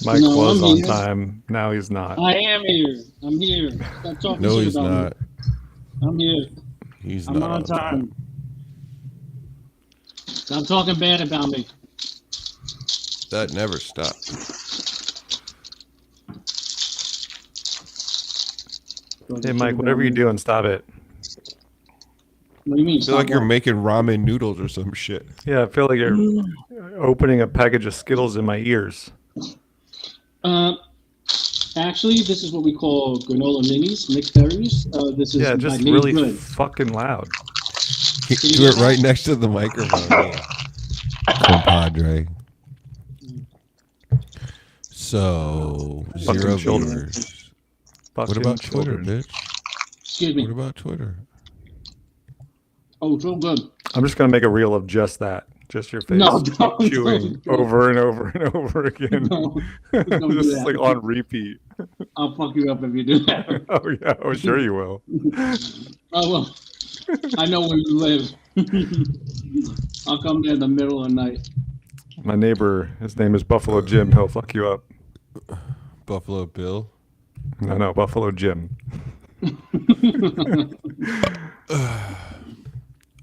Mike No, was I'm on here. time. Now he's not. I am here. I'm here. Stop talking No, shit he's about me. not. I'm here. He's I'm not on on time. time. Stop talking bad about me. That never stopped. Hey, Mike, whatever you're doing, stop it. What do you mean? I feel like you're making ramen noodles or some shit. Yeah, I feel like you're opening a package of Skittles in my ears. Actually, this is what we call granola minis, mixed berries. This is Yeah, by just Made really Good. fucking loud. you Do hear it right that? next to the microphone, compadre. So, Fucking zero children. viewers. Fucking What about children. Twitter, bitch? Excuse me. What about Twitter? Oh, so good. I'm just gonna make a reel of just that, just your face No, don't, chewing don't. over and over and over again, No, don't do just that. like on repeat. I'll fuck you up if you do that. Oh yeah, oh sure you will. Oh well, I know where you live. I'll come there in the middle of the night. My neighbor, his name is Buffalo Jim. He'll fuck you up. Buffalo Bill. No, Buffalo Jim.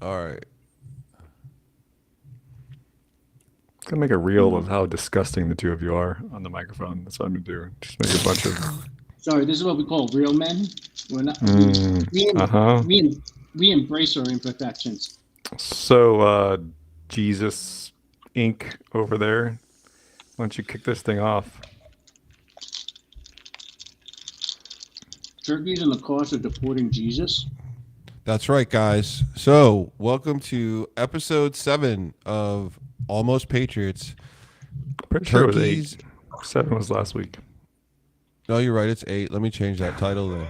All right. Gonna make a reel of how disgusting the two of you are on the microphone. That's what I'm gonna do. Just make a bunch of. Sorry, this is what we call real men. We're not. Uh-huh. We embrace our imperfections. So, Jesus Inc. over there. Why don't you kick this thing off? Turkeys in the cost of deporting Jesus. That's right, guys. So, welcome to episode 7 of Almost Patriots. Pretty sure it was Turkeys. 8. 7 was last week. No, you're right. It's 8. Let me change that title then.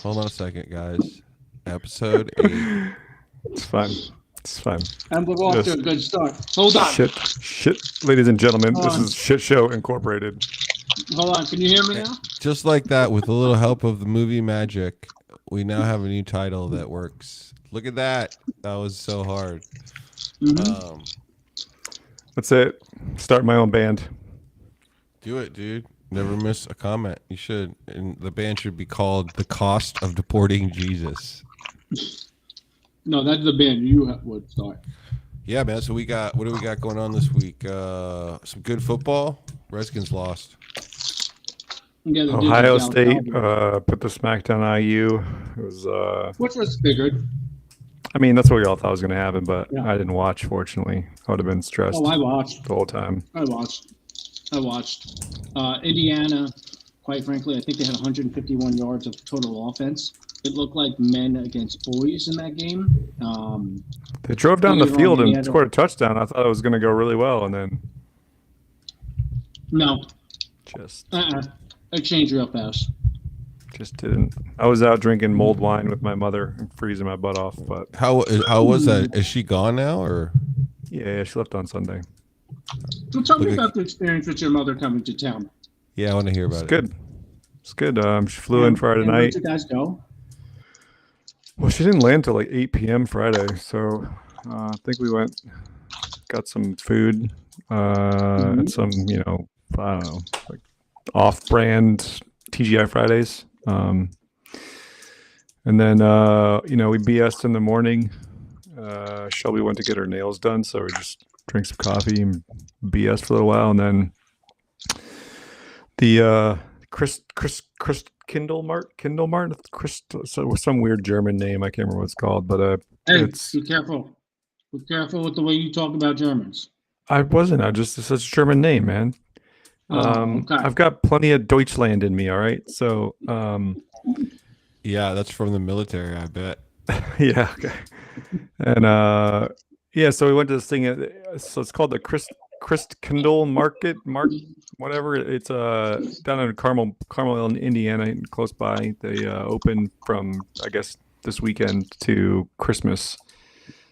Hold on a second, guys. Episode 8. It's fine. It's fine. And we're off to a good start. Hold on. Shit, ladies and gentlemen, this is Shit Show Incorporated. Hold on. Can you hear me now? Just like that, with a little help of the movie magic, we now have a new title that works. Look at that. That was so hard. Mm-hmm. That's it. Start my own band. Do it, dude. Never miss a comment. You should. And the band should be called The Cost of Deporting Jesus. No, that's the band you would start. Yeah, man. So what do we got going on this week? Some good football. Redskins lost. Yeah, they did Ohio against State Alabama. put the smack on IU. It was Which was figured. I mean, that's what we all thought was going to happen, but Yeah. I didn't watch, fortunately. I would have been stressed Oh, I watched. the whole time. I watched. Indiana, quite frankly, I think they had 151 yards of total offense. It looked like men against boys in that game. They drove down Don't the get me wrong, field and Indiana- scored a touchdown. I thought it was going to go really well, and then No, just it changed real fast. didn't. I was out drinking mulled wine with my mother and freezing my butt off, but How was that? Is she gone now, or? yeah, she left on Sunday. So tell me Look at- about the experience with your mother coming to town. Yeah, I want to hear about It's it. good. It's good. She flew in Friday And where night. did you guys go? Well, she didn't land till like 8 p.m. Friday, so I think we went, got some food, and some, I don't know, like off-brand TGI Fridays. And then, we BS'd in the morning. Shelby went to get her nails done, so we just drank some coffee and BS for a little while, and then the Chris Kindle Mart, so some weird German name. I can't remember what it's called, but Hey, it's. be careful. Be careful with the way you talk about Germans. I wasn't. It's such a German name, man. Okay. I've got plenty of Deutschland in me. All right, so Yeah, that's from the military, I bet. yeah, okay, and so we went to this thing. So it's called the Christkindl whatever. It's down in Carmel, Indiana, close by. They open from, I guess, this weekend to Christmas,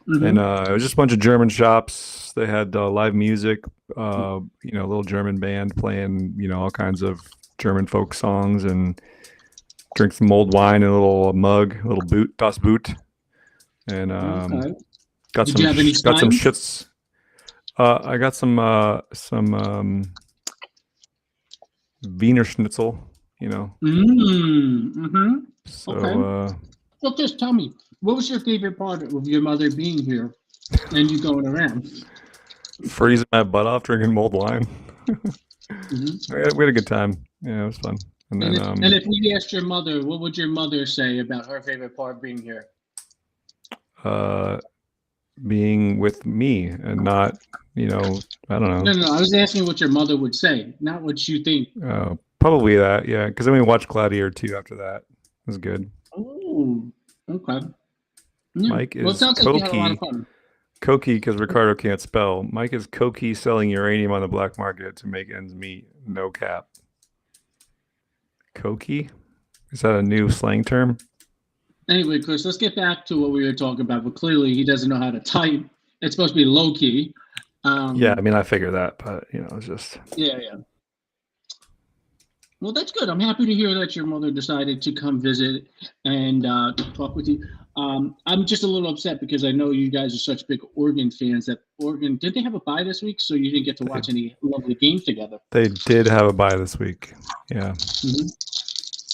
and it was just a bunch of German shops. They had live music, a little German band playing, all kinds of German folk songs, and drink some mulled wine in a little mug, a little boot, Das Boot, and Okay. got Did some you have any got some steins? shits. I got some Wiener Schnitzel. You know. Mm-hmm. So Okay. So just tell me, what was your favorite part of your mother being here and you going around? freezing my butt off drinking mulled wine. Mm-hmm. We had a good time. Yeah, it was fun. And then And if we asked your mother, what would your mother say about her favorite part being here? being with me and not, I don't No, know. no, I was asking what your mother would say, not what you think. Probably that, yeah. Because then we watched Gladiator 2 after that. It was good. Oh, okay. Yeah. Mike Well, it is sounds like you had a lot of Koki. fun. Koki, because Ricardo can't spell. Mike is Koki selling uranium on the black market to make ends meet. No cap. Koki? Is that a new slang term? Anyway, Chris, let's get back to what we were talking about. But clearly, he doesn't know how to type. It's supposed to be low key. Yeah, I mean, I figure that, but, it's just. Yeah. Well, that's good. I'm happy to hear that your mother decided to come visit and talk with you. I'm just a little upset because I know you guys are such big Oregon fans that Oregon, did they have a bye this week? So you didn't get to watch any lovely games together. They did have a bye this week. Yeah. Mm-hmm.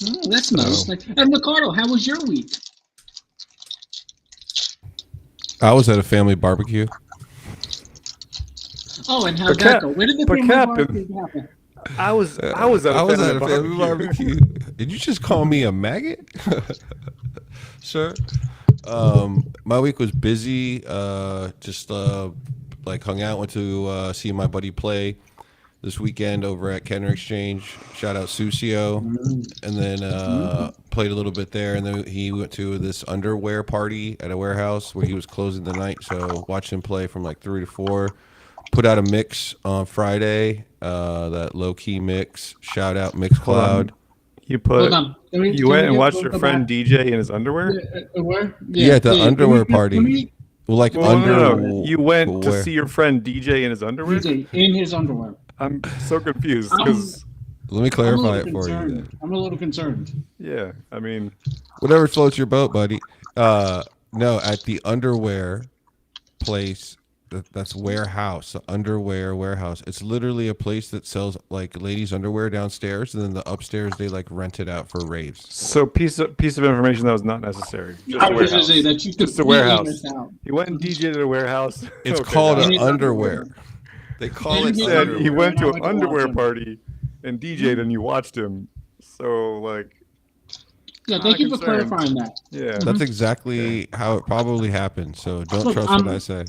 Oh, that's nice. And Ricardo, how was your week? I was at a family barbecue. Oh, and how'd that go? Where did the family barbecue happen? I was at a family barbecue. Did you just call me a maggot? Sure. My week was busy. Just like hung out, went to see my buddy play this weekend over at Kenner Exchange. Shout out Susio. And then played a little bit there. And then he went to this underwear party at a warehouse where he was closing the night. So watched him play from like 3 to 4. Put out a mix on Friday, that low-key mix. Shout out Mixcloud. You went and watched your friend DJ in his underwear? Yeah, the underwear party. No. You went to see your friend DJ in his underwear? DJ in his underwear. I'm so confused because... Let me clarify it for you. I'm a little concerned. Yeah, I mean... Whatever floats your boat, buddy. No, at the underwear place... That's warehouse, underwear warehouse. It's literally a place that sells like ladies' underwear downstairs, and then the upstairs they like rent it out for raves. So piece of information that was not necessary. I was going to say that you just a warehouse. He went and DJ'd at a warehouse. It's called an underwear. They call it. Said he went to an underwear party and DJ'd, and you watched him. So like. Yeah, thank you for clarifying that. Yeah, that's exactly how it probably happened. So don't trust what I say.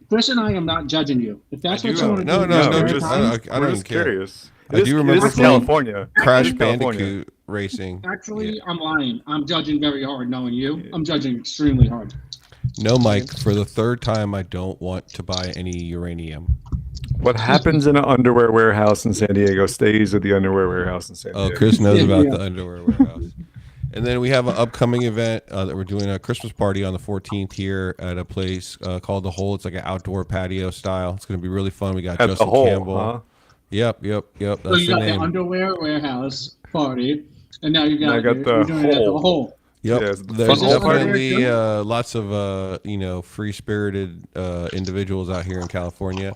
Chris and I am not judging you. If that's what you want to do, I don't care. Curious. I do remember California Crash Bandicoot racing. Actually, I'm lying. I'm judging very hard, knowing you. Yeah. I'm judging extremely hard. No, Mike. For the third time, I don't want to buy any uranium. What happens in an underwear warehouse in San Diego stays at the underwear warehouse in San Diego. Oh, Chris knows about the underwear warehouse. And then we have an upcoming event that we're doing a Christmas party on the 14th here at a place called The Hole. It's like an outdoor patio style. It's going to be really fun. We got Justin Campbell. Huh? Yep. That's so you got the underwear warehouse party, and now you got the hole. Yep. Yeah, there's definitely lots of free-spirited individuals out here in California.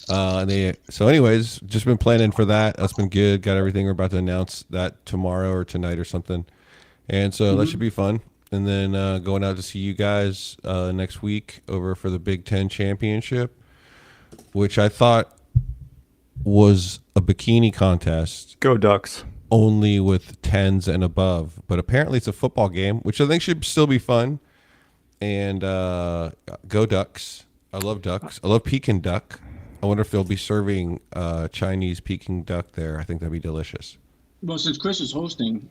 So anyways, just been planning for that. That's been good. Got everything. We're about to announce that tomorrow or tonight or something. And so that should be fun. And then going out to see you guys next week over for the Big Ten Championship, which I thought was a bikini contest. Go Ducks. Only with 10s and above. But apparently it's a football game, which I think should still be fun. And go Ducks. I love ducks. I love Peking duck. I wonder if they'll be serving Chinese Peking duck there. I think that'd be delicious. Well, since Chris is hosting,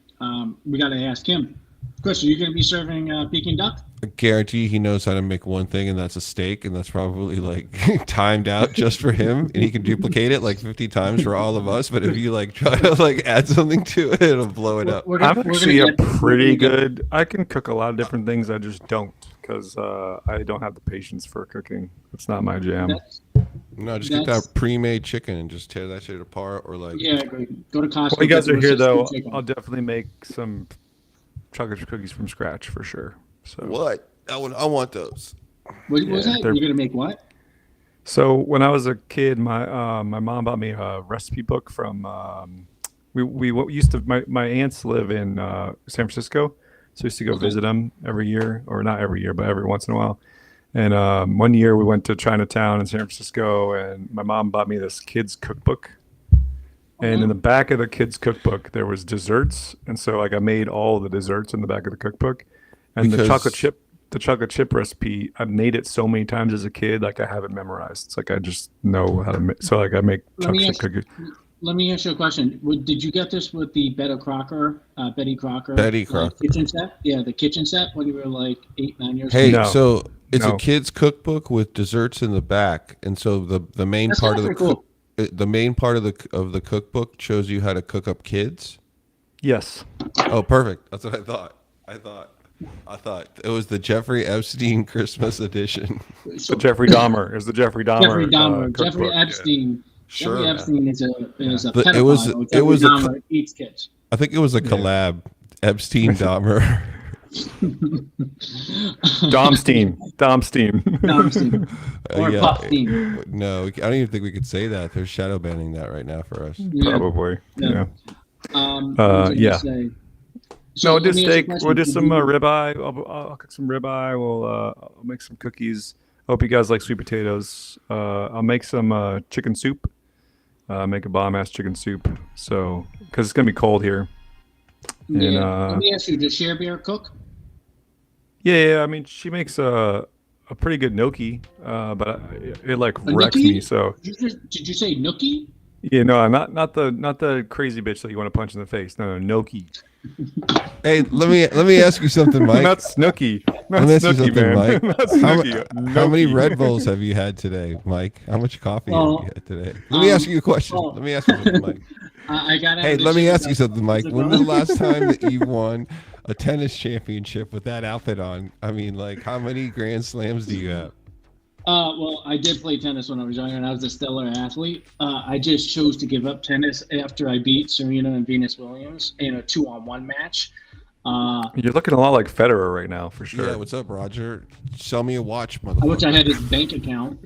we got to ask him. Chris, are you going to be serving Peking duck? I guarantee he knows how to make one thing, and that's a steak, and that's probably like timed out just for him, and he can duplicate it like 50 times for all of us. But if you like try to like add something to it, it'll blow it up. I'm actually a pretty good. I can cook a lot of different things. I just don't because I don't have the patience for cooking. It's not my jam. No, just get that pre-made chicken and just tear that shit apart, or like go to Costco. While you guys are here, though, I'll definitely make some chocolate chip cookies from scratch for sure. So what? I want those. What was that? You're gonna make what? So when I was a kid, my mom bought me a recipe book from we used to my aunts live in San Francisco, so we used to go Okay. visit them every year, or not every year, but every once in a while. And one year we went to Chinatown in San Francisco, and my mom bought me this kids cookbook. And in the back of the kids cookbook, there was desserts, and so like I made all the desserts in the back of the cookbook, and Because the chocolate chip recipe, I made it so many times as a kid, like I have it memorized. It's like I just know how to make. So like I make Let me chocolate chip ask, cookies. let me ask you a question. Did you get this with the Betty Crocker, Betty Crocker. kitchen set? Yeah, the kitchen set when you were like 8, 9 years Hey, old. No, so it's a no. kid's cookbook with desserts in the back, and so the main That's part kind of of the pretty cool. the main part of the cookbook shows you how to cook up kids. Yes. Oh, perfect. That's what I thought. I thought it was the Jeffrey Epstein Christmas edition. The So Jeffrey Dahmer is the Jeffrey Jeffrey Dahmer Dahmer, Jeffrey cookbook. Yeah. Epstein. Jeffrey Sure. Epstein is a The- it was- pedophile. it Jeffrey was a co- Dahmer eats kids. I think it was a Yeah. collab. Epstein Dahmer. Domstein. Domstein. Or Yeah. Puffstein. No, I don't even think we could say that. They're shadow banning that right now for us. Yeah. Probably. Yeah. Yeah. What was I gonna Yeah. say? No, let just me ask you a steak. question. We'll just Did some you- ribeye. I'll cook some ribeye. I'll make some cookies. I hope you guys like sweet potatoes. I'll make some chicken soup. Make a bomb ass chicken soup. So, because it's gonna be cold here. And Yeah. Let me ask you, does Share Bear cook? yeah. I mean, she makes a pretty good gnocchi, but it like A wrecks gnocchi? me. So Did you say Nookie? yeah, no, I'm not the crazy bitch that you want to punch in the face. No, gnocchi. Hey, let me ask you something, Mike. Not Snooky. Let Not me ask you Snooky, something, man. Mike. Not How, Snooky. how many Gnocchi. Red Bulls have you had today, Mike? How much coffee have Well, you had today? Let me ask you a question. well- Let me ask you something, Mike. I got. Hey, let me ask you something, Mike. When was the last time that you won a tennis championship with that outfit on? I mean, like, how many Grand Slams do you have? Well, I did play tennis when I was younger, and I was a stellar athlete. I just chose to give up tennis after I beat Serena and Venus Williams in a 2-on-1 match. You're looking a lot like Federer right now, for sure. Yeah, what's up, Roger? Sell me a watch, I wish motherfucker. I had his bank account.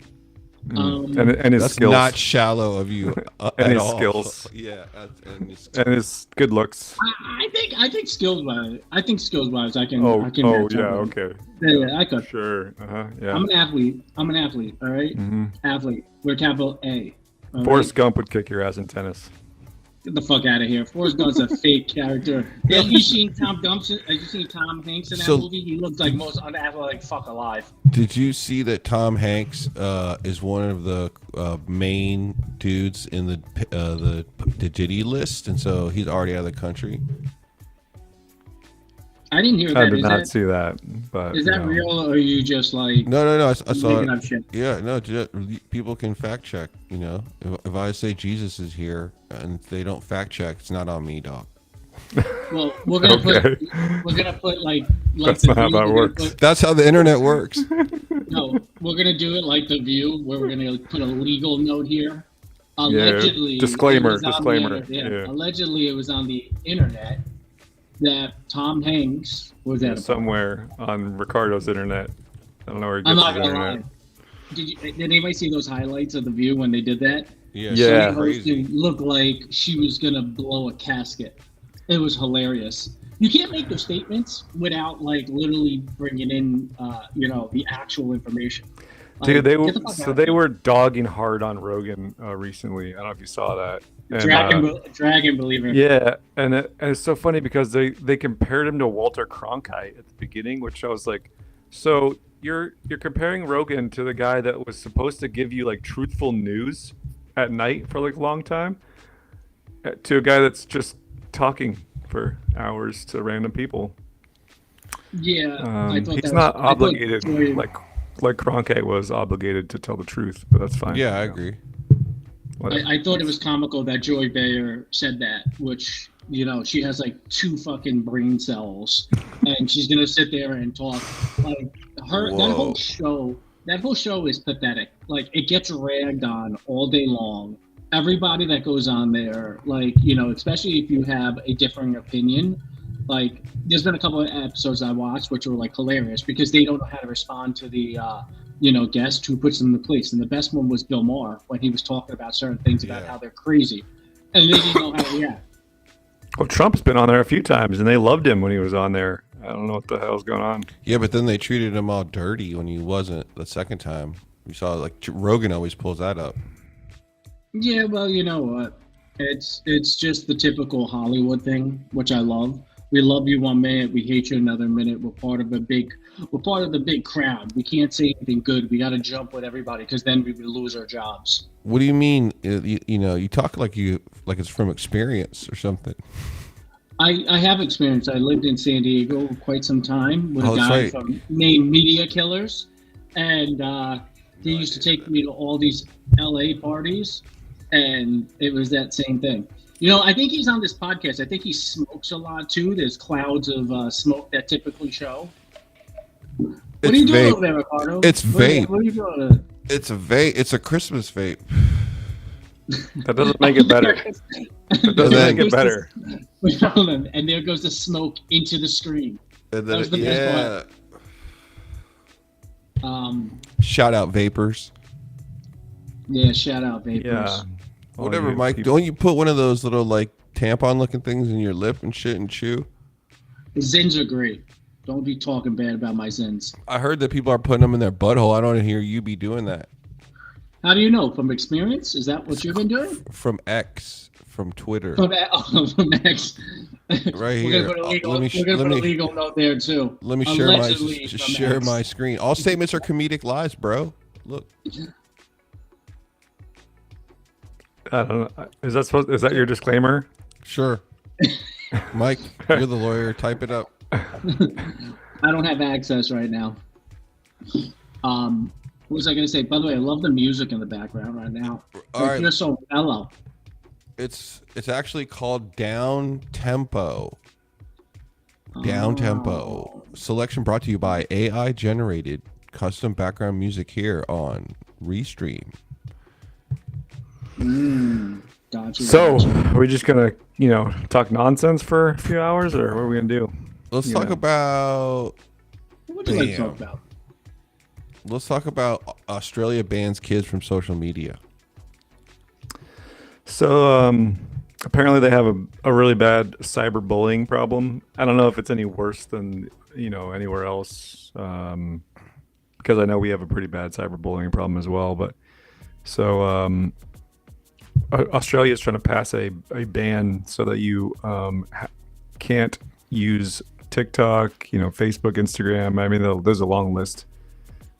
And his That's skills. not shallow of you And at his all. skills. Yeah, and his and his good looks. I think skills wise, I can. Oh, I can oh match yeah, up with him. okay. Yeah, I could. Sure. Yeah. I'm an athlete. All right. Athlete. We're capital A. All Forrest right? Gump would kick your ass in tennis. Get the fuck out of here. Forrest Gump's a fake character. Yeah, you seen Tom Hanks in that So- movie? He looks like most unathletic fuck alive. Did you see that Tom Hanks is one of the main dudes in the Diddy list, and so he's already out of the country? I didn't hear I that. did Is not that see that, but is that real, or are you just like No. I saw making it. up shit? Yeah, no. People can fact check. You know, if I say Jesus is here and they don't fact check, it's not on me, dog. Well, we're gonna Okay. put like That's the not how View, that we're gonna works. put- That's how the internet works. No, we're gonna do it like the View, where we're gonna put a legal note here. Allegedly, disclaimer, it was on the disclaimer, internet- yeah. Allegedly, it was on the internet that Tom Hanks was at a party. somewhere on Ricardo's internet. I don't know where he gets I'm not his gonna lie. internet. Did anybody see those highlights of the View when they did that? Yeah, Yeah. it's crazy. It looked like she was gonna blow a casket. It was hilarious. You can't make those statements without like literally bringing in, the actual information. Dude, they get the fuck out of they here. were dogging hard on Rogan recently. I don't know if you saw that. And, Dragon believer. yeah, and it's so funny because they compared him to Walter Cronkite at the beginning, which I was like, so you're comparing Rogan to the guy that was supposed to give you like truthful news at night for like a long time, to a guy that's just talking for hours to random people. Yeah, I thought He's that not was, I thought obligated Joy- like Cronkite was obligated to tell the truth, but that's fine. Yeah, I You know, agree. whatever. I thought it was comical that Joy Bayer said that, which she has like 2 fucking brain cells, and she's gonna sit there and talk like her. That Whoa. whole show is pathetic. Like it gets ragged on all day long. Everybody that goes on there, especially if you have a differing opinion, like there's been a couple of episodes I watched which were like hilarious because they don't know how to respond to the guest who puts them in the place. And the best one was Bill Maher when he was talking about certain things about Yeah. how they're crazy, and they didn't know how to react. Well, Trump's been on there a few times, and they loved him when he was on there. I don't know what the hell's going on. Yeah, but then they treated him all dirty when he wasn't the second time. You saw like Rogan always pulls that up. Yeah, well, you know what? It's just the typical Hollywood thing, which I love. We love you 1 minute, we hate you another minute. We're part of the big crowd. We can't say anything good. We got to jump with everybody because then we would lose our jobs. What do you mean? You talk like it's from experience or something. I have experience. I lived in San Diego quite some time with a that's guy right. from named Media Killers, and he used to take me to all these LA parties, and it was that same thing. You know, I think he's on this podcast. I think he smokes a lot too. There's clouds of smoke that typically show. What are you doing over there, Ricardo? It's vape. What are you doing? It's a vape. It's a Christmas vape. That doesn't make it better. That doesn't make it better. And there goes the smoke into the screen. And That was the best part. Shout out vapors. Yeah, shout out vapors. Yeah. Whatever, Mike. Don't you put one of those little like tampon looking things in your lip and shit and chew? Zins are great. Don't be talking bad about my Zins. I heard that people are putting them in their butthole. I don't hear you be doing that. How do you know? From experience? Is that what you've been doing? From X, from Twitter. From X. Right We're here. gonna put a legal, Let me we're gonna put a legal note there too. let me Allegedly just from share X. my screen. All statements are comedic lies, bro. Look. I don't know. Is that your disclaimer? Sure. Mike, you're the lawyer. Type it up. I don't have access right now. What was I going to say? By the way, I love the music in the background right now. All right. You're so mellow. It's actually called Down Tempo. Down Tempo. Selection brought to you by AI generated custom background music here on Restream. Gotcha. So, gotcha. are we just gonna, talk nonsense for a few hours, or what are we gonna do? Let's talk about. What would you like to talk about? Let's talk about Australia bans kids from social media. So, apparently they have a really bad cyberbullying problem. I don't know if it's any worse than anywhere else, because I know we have a pretty bad cyberbullying problem as well. But so. Australia is trying to pass a ban so that you can't use TikTok, Facebook, Instagram. I mean, there's a long list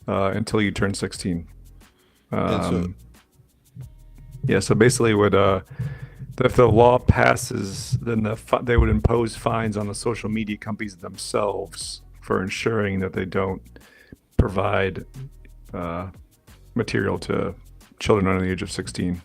until you turn 16. So basically, if the law passes, then they would impose fines on the social media companies themselves for ensuring that they don't provide material to children under the age of 16.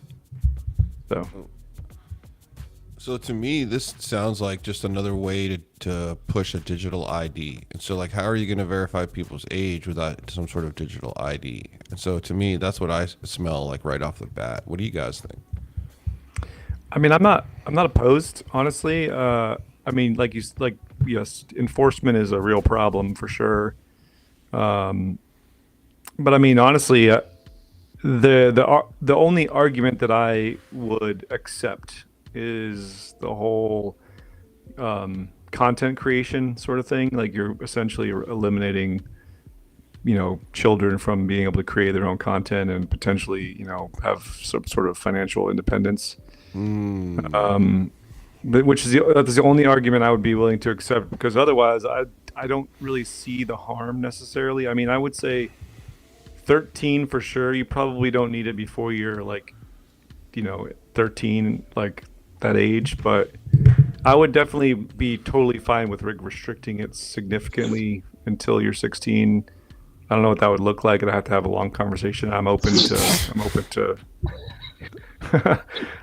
So to me, this sounds like just another way to push a digital ID. And so, like, how are you going to verify people's age without some sort of digital ID? And so, to me, that's what I smell like right off the bat. What do you guys think? I mean, I'm not opposed, honestly. I mean, yes, enforcement is a real problem for sure. But I mean, honestly. The only argument that I would accept is the whole content creation sort of thing. Like, you're essentially eliminating, children from being able to create their own content and potentially, have some sort of financial independence. Which is that's the only argument I would be willing to accept, because otherwise I don't really see the harm necessarily. I mean, I would say 13 for sure. You probably don't need it before you're 13, like that age. But I would definitely be totally fine with restricting it significantly until you're 16. I don't know what that would look like, and I have to have a long conversation. I'm open to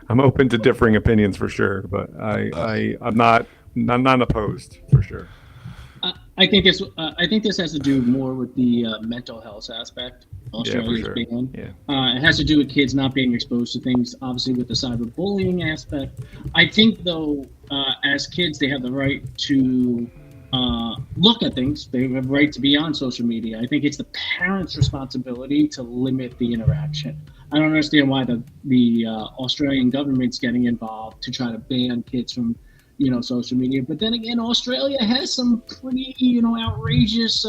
I'm open to differing opinions for sure. But I'm not opposed for sure. I think this has to do more with the mental health aspect. Australia's ban. Yeah. It has to do with kids not being exposed to things, obviously with the cyberbullying aspect. I think, though, as kids, they have the right to look at things. They have the right to be on social media. I think it's the parents' responsibility to limit the interaction. I don't understand why the Australian government's getting involved to try to ban kids from social media. But then again, Australia has some pretty, outrageous,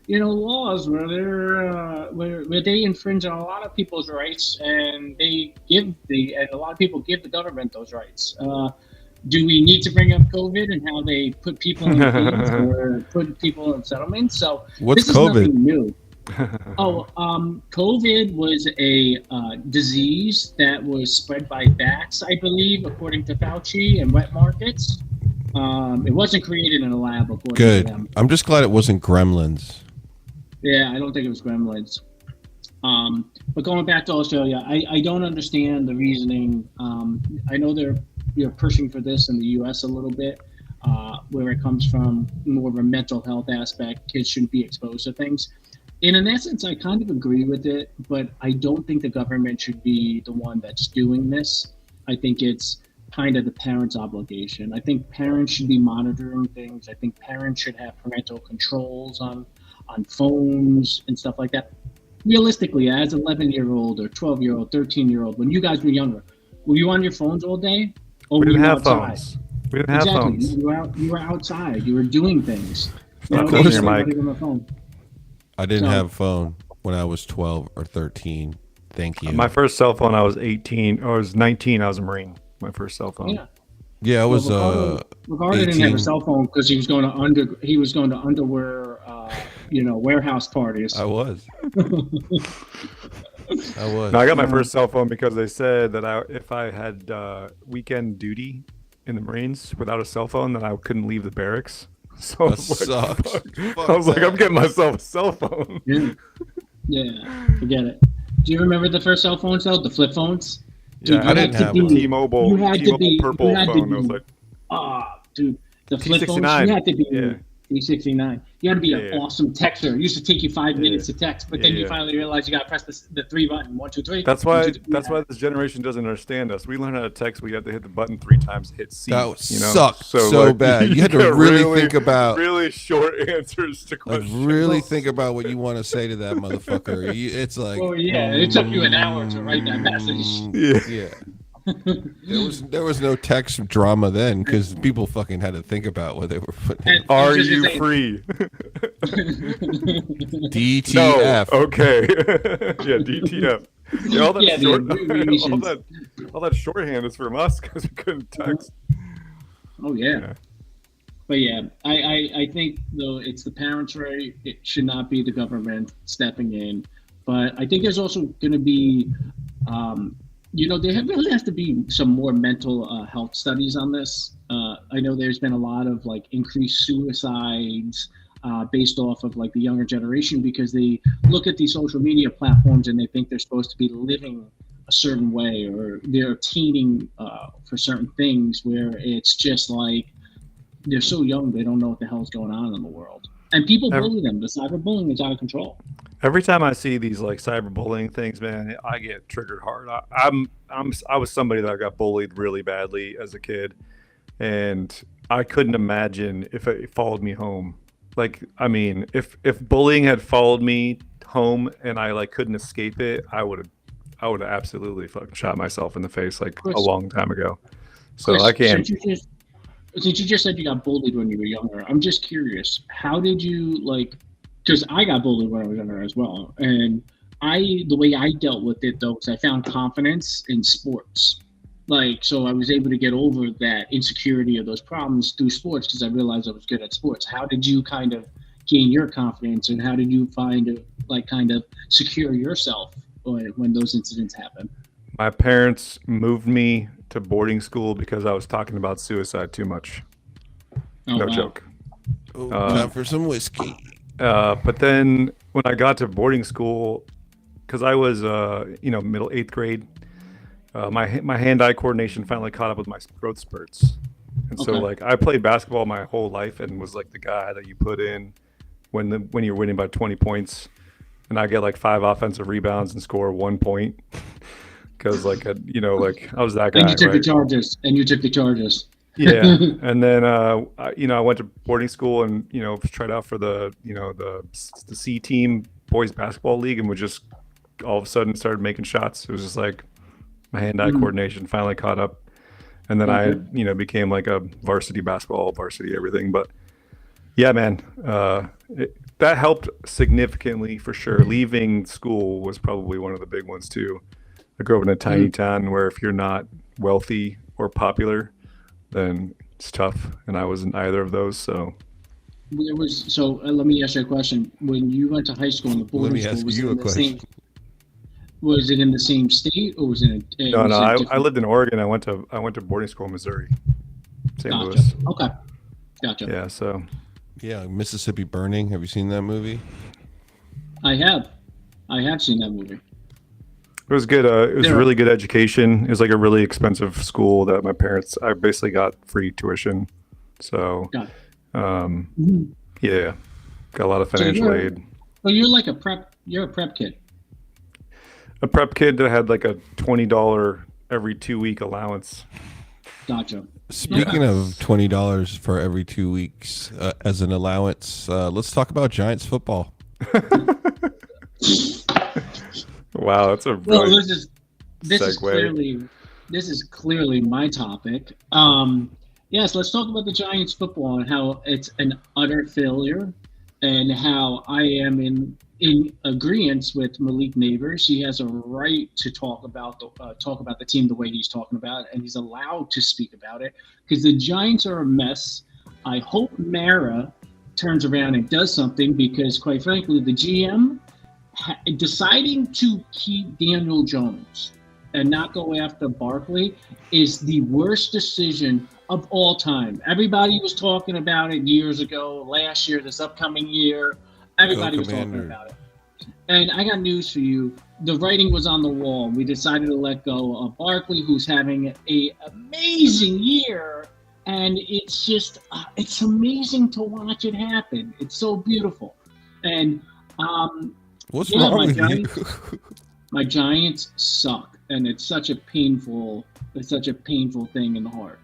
laws where where they infringe on a lot of people's rights, and and a lot of people give the government those rights. Do we need to bring up COVID and how they put people in cages or put people in settlements? So What's this is COVID? nothing new. COVID was a disease that was spread by bats, I believe, according to Fauci, and wet markets. It wasn't created in a lab, according to them. Good. I'm just glad it wasn't gremlins. Yeah, I don't think it was gremlins. But going back to Australia, I don't understand the reasoning. I know they're pushing for this in the U.S. a little bit, where it comes from more of a mental health aspect. Kids shouldn't be exposed to things. And in essence, I kind of agree with it, but I don't think the government should be the one that's doing this. I think it's kind of the parents' obligation. I think parents should be monitoring things. I think parents should have parental controls on phones and stuff like that. Realistically, as an 11-year-old or 12-year-old, 13-year-old, when you guys were younger, were you on your phones all day? Or We didn't were you have outside? phones. We didn't have Exactly. phones. You were outside. You were doing things. Stop clicking your everybody's mic. on the phone. I didn't So- have a phone when I was 12 or 13. Thank you. My first cell phone, I was 18. Or I was 19. I was a Marine. My first cell phone. Yeah. Yeah, I was Ricardo didn't have 18. a cell phone because he was going to underwear warehouse parties. I was. I was. No, I got my first cell phone because they said that if I had weekend duty in the Marines without a cell phone, then I couldn't leave the barracks. So I That was like, sucks. fuck. Fuck I was like, that. I'm getting myself a cell phone. Yeah, forget it. Do you remember the first cell phones though? The flip phones? Yeah, you I had didn't to have be- a T-Mobile. you had to T-Mobile be- purple you had to phone. I was be- like, Dude, the flip phones. T69. You had to be Yeah. T69. You had to be an Yeah. awesome texter. It used to take you 5 minutes to text, but then you Yeah. finally realized you got to press the 3 button. 1, 2, 3. That's 1, why. 2, 3. That's why this generation doesn't understand us. We learned how to text. We had to hit the button 3 times to hit C. That you know? sucked so bad. You had to get really think about- really short answers to Like, questions. really think about what you want to say to that motherfucker. It's like, Oh yeah, it took you an hour to write that message. Yeah. There was no text drama then because people fucking had to think about what they were putting. And- Are just you saying- free? DTF. No. Okay. Yeah. DTF. Yeah, all that Yeah, the short, abbreviations. all that shorthand is from us because we couldn't text. Oh yeah. Yeah. But yeah, I think though it's the parents' right. It should not be the government stepping in. But I think there's also going to be, there really has to be some more mental health studies on this. I know there's been a lot of like increased suicides based off of like the younger generation because they look at these social media platforms and they think they're supposed to be living a certain way or they're attaining for certain things where it's just like they're so young they don't know what the hell's going on in the world. And people bully them. The cyberbullying is out of control. Every time I see these like cyberbullying things, man, I get triggered hard. I was somebody that got bullied really badly as a kid, and I couldn't imagine if it followed me home. Like, I mean, if bullying had followed me home and I like couldn't escape it, I would have absolutely fucking shot myself in the face like Chris- a long time ago. So Chris, I can't. Since you just said you got bullied when you were younger, I'm just curious. How did you because I got bullied when I was younger as well. And the way I dealt with it though, is I found confidence in sports. So I was able to get over that insecurity of those problems through sports because I realized I was good at sports. How did you kind of gain your confidence and how did you find kind of secure yourself when those incidents happen? My parents moved me to boarding school because I was talking about suicide too much. Oh, No wow. joke. Oh, time for some whiskey. But then when I got to boarding school, because I was, middle 8th grade, my hand-eye coordination finally caught up with my growth spurts. And so, Okay. I played basketball my whole life and was like the guy that you put in when you're winning by 20 points, and I get like 5 offensive rebounds and score 1 point. Because I was that guy. And you took the right? charges. Yeah, and then I went to boarding school and tried out for the C team boys basketball league and would just all of a sudden started making shots. It was just like my hand-eye coordination finally caught up, and then I, Okay. became like a varsity basketball, varsity everything. But yeah, man, that helped significantly for sure. Leaving school was probably one of the big ones too. I grew up in a tiny Mm. town where if you're not wealthy or popular, then it's tough, and I wasn't either of those. So Let me ask you a question. When you went to high school in the Let boarding me school, ask you a question. was it in the same state, or no, was it I different? lived in Oregon. I went to boarding school in Missouri, St. Gotcha. Louis. Okay. Gotcha. Yeah, so Yeah, Mississippi Burning. Have you seen that movie? I have. I have seen that movie. it was good. It was a There. really good education. It was like a really expensive school that I basically got free tuition. So Got. um, Mhm. yeah, got a lot of So financial aid. you're like a prep. You're a prep kid. A prep kid that had like a $20 every 2 week allowance. Gotcha. Speaking of $20 for every 2 weeks as an allowance, let's talk about Giants football. Wow, that's a Well, really this is segue. clearly my topic. Yes, let's talk about the Giants football and how it's an utter failure, and how I am in agreement with Malik Neighbors. He has a right to talk about the team the way he's talking about it, and he's allowed to speak about it because the Giants are a mess. I hope Mara turns around and does something because, quite frankly, the GM deciding to keep Daniel Jones and not go after Barkley is the worst decision of all time. Everybody was talking about it years ago, last year, this upcoming year. Everybody Go was talking Commander. about it. And I got news for you. The writing was on the wall. We decided to let go of Barkley, who's having an amazing year. And it's just, it's amazing to watch it happen. It's so beautiful. And What's yeah, wrong with you? my Giants suck, and it's such a painful thing in the heart.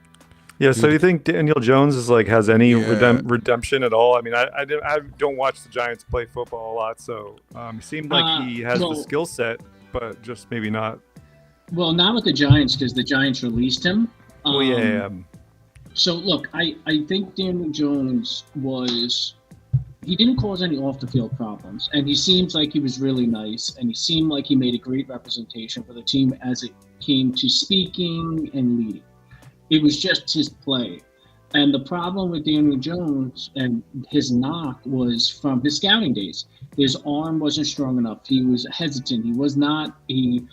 Yeah, so Dude. you think Daniel Jones has any Yeah. redemption at all? I mean, I don't watch the Giants play football a lot, so it seemed like he has the Well, skill set, but just maybe not. well, not with the Giants because the Giants released him. Well, yeah, So look, I think Daniel Jones he didn't cause any off the field problems, and he seems like he was really nice, and he seemed like he made a great representation for the team as it came to speaking and leading. It was just his play. And the problem with Daniel Jones and his knock was from his scouting days. His arm wasn't strong enough. He was hesitant. He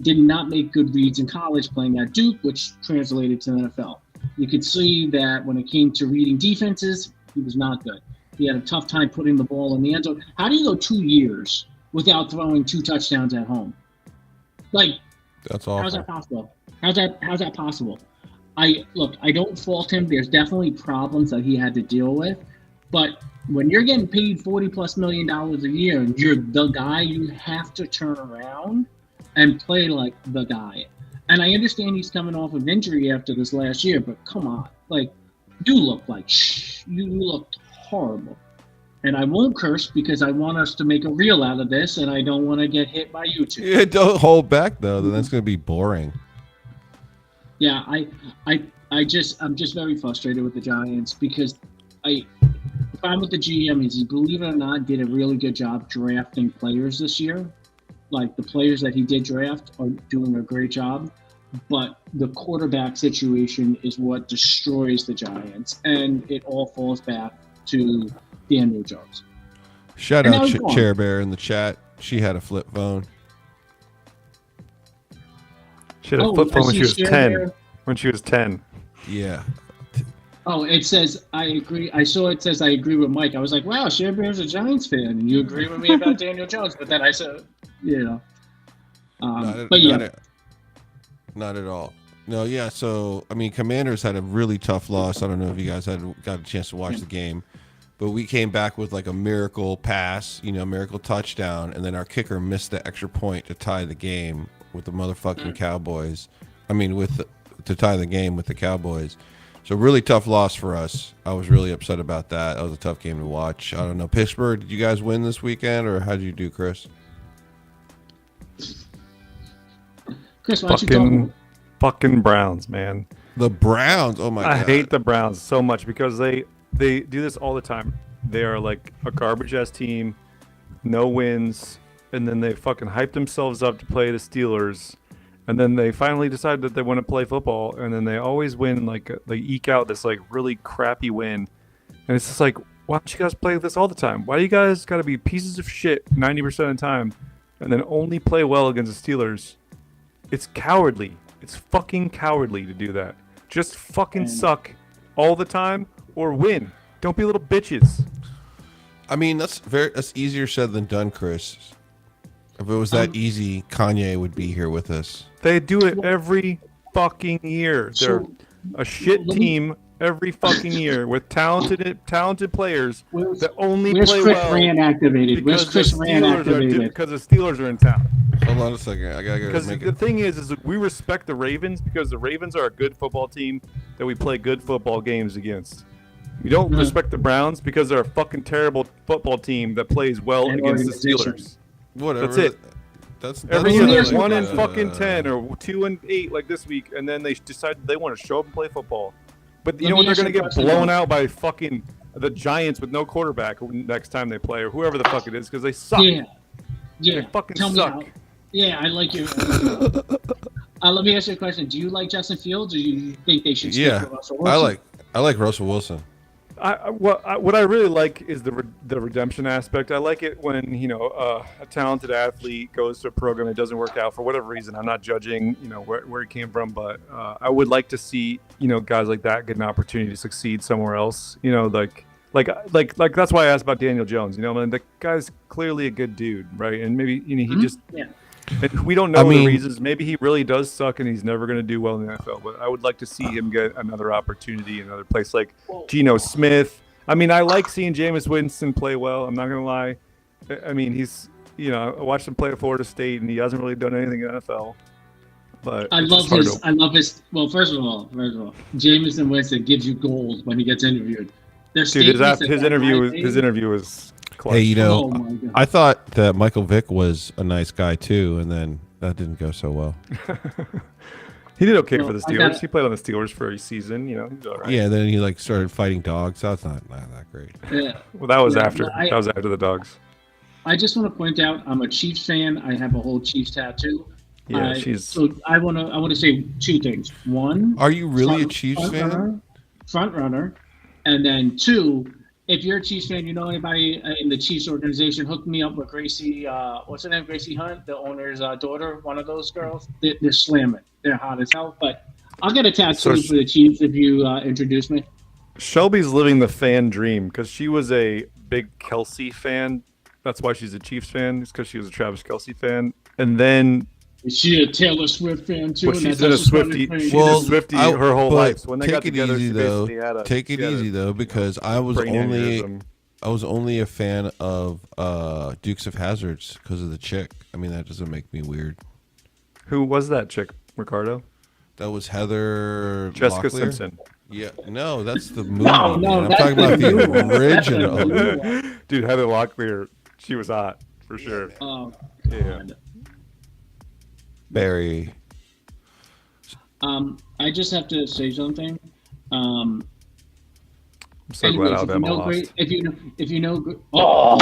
did not make good reads in college playing at Duke, which translated to the NFL. You could see that when it came to reading defenses, he was not good. He had a tough time putting the ball in the end zone. How do you go 2 years without throwing 2 touchdowns at home? Like, That's how's awful. that possible? How's that possible? I don't fault him. There's definitely problems that he had to deal with, but when you're getting paid $40+ million a year and you're the guy, you have to turn around and play like the guy. And I understand he's coming off of injury after this last year, but come on, like you looked horrible. And I won't curse because I want us to make a reel out of this, and I don't want to get hit by YouTube. Yeah, don't hold back though. Then that's going to be boring. Yeah, I'm just very frustrated with the Giants because the problem with the GM is he, believe it or not, did a really good job drafting players this year. Like the players that he did draft are doing a great job, but the quarterback situation is what destroys the Giants, and it all falls back to Daniel Jones. Shout And out now he's gone. Chair Bear in the chat. She had a flip phone. she had a Oh, flip phone I when see she was Share 10. Bear. When she was 10. Yeah. Oh, it says I agree. I saw it says I agree with Mike. I was like, wow, Share Bear's a Giants fan, and you agree with me about Daniel Jones. But then I said, but yeah, Not at all. No, yeah. So, I mean, Commanders had a really tough loss. I don't know if you guys got a chance to watch the game, but we came back with like a miracle pass, miracle touchdown, and then our kicker missed the extra point to tie the game with the motherfucking Cowboys. I mean, to tie the game with the Cowboys. So, really tough loss for us. I was really upset about that. That was a tough game to watch. I don't know. Pittsburgh, did you guys win this weekend, or how did you do, Chris? Chris, why don't you talk? Fucking Browns, man. The Browns. Oh my I god. hate the Browns so much because they do this all the time. They are like a garbage ass team, no wins, and then they fucking hype themselves up to play the Steelers, and then they finally decide that they want to play football, and then they always win. Like they eke out this like really crappy win, and it's just like, why don't you guys play this all the time? Why do you guys got to be pieces of shit 90% of the time, and then only play well against the Steelers? It's cowardly. It's fucking cowardly to do that. Just fucking suck all the time or win. Don't be little bitches. I mean, that's easier said than done, Chris. If it was that easy, Kanye would be here with us. They do it every fucking year. They're a shit team every fucking year with talented players that only play Chris well Rand activated? Where's Chris Rand activated? because the Steelers are in town. Hold on a second. I gotta go Because make the it. thing is we respect the Ravens because the Ravens are a good football team that we play good football games against. We don't respect the Browns because they're a fucking terrible football team that plays well And against the organization. Steelers. Whatever. That's it. That's Every year Here's they're your 1 in question. fucking 10 or 2 and 8 like this week, and then they decide they want to show up and play football. But you Let know me what? They're ask gonna you a get question, blown though. out by fucking the Giants with no quarterback next time they play, or whoever the fuck it is, because they suck. Yeah. Yeah. They fucking Tell suck. me how. Yeah, I like you. Let me ask you a question. Do you like Justin Fields, or you think they should stick Yeah, with Russell Wilson? I like Russell Wilson. What I really like is the redemption aspect. I like it when a talented athlete goes to a program that doesn't work out for whatever reason. I'm not judging where he came from, but I would like to see guys like that get an opportunity to succeed somewhere else. Like that's why I asked about Daniel Jones. I mean, the guy's clearly a good dude, right? And maybe he just. Yeah. And we don't know I mean- the reasons. Maybe he really does suck and he's never going to do well in the NFL. But I would like to see him get another opportunity in another place like Geno Smith. I mean, I like seeing Jameis Winston play well. I'm not going to lie. I mean, he's, I watched him play at Florida State and he hasn't really done anything in the NFL. But I love his. Well, first of all, Jameis Winston gives you gold when he gets interviewed. Dude, his interview was clutch. Hey, Oh my God. I thought that Michael Vick was a nice guy too, and then that didn't go so well. He did okay for the I Steelers. got- He played on the Steelers for a season. He's all right. Yeah, then he started fighting dogs. That's not that great. Yeah. Well, that was Yeah, after. well, That was after the dogs. I just want to point out I'm a Chiefs fan. I have a whole Chiefs tattoo. Yeah, So I want to say two things. One, Are you really a Chiefs fan? Front runner, and then two, if you're a Chiefs fan, you know anybody in the Chiefs organization, hook me up with Gracie. What's her name? Gracie Hunt, the owner's daughter. One of those girls. They're slamming. They're hot as hell. But I'll get a tattoo for the Chiefs if you introduce me. Shelby's living the fan dream because she was a big Kelsey fan. That's why she's a Chiefs fan. It's because she was a Travis Kelsey fan. And then Is she a Taylor Swift fan too? well, And she's that's been a how Swiftie. funny. She's a Swiftie her whole but life. So when they got take it together, easy she though. basically had a Take it she had a easy though, because I was brain aneurysm. only a fan of Dukes of Hazzards because of the chick. I mean, that doesn't make me weird. Who was that chick, Ricardo? That was Heather Jessica Locklear? Simpson. Yeah, no, that's the movie. No, man. I'm that's talking about the the new one. That's the original. new one. Dude, Heather Locklear, she was hot for sure. Oh, Yeah. God. Barry. I just have to say something. I'm so Anyways, glad Alabama lost. if you know, oh,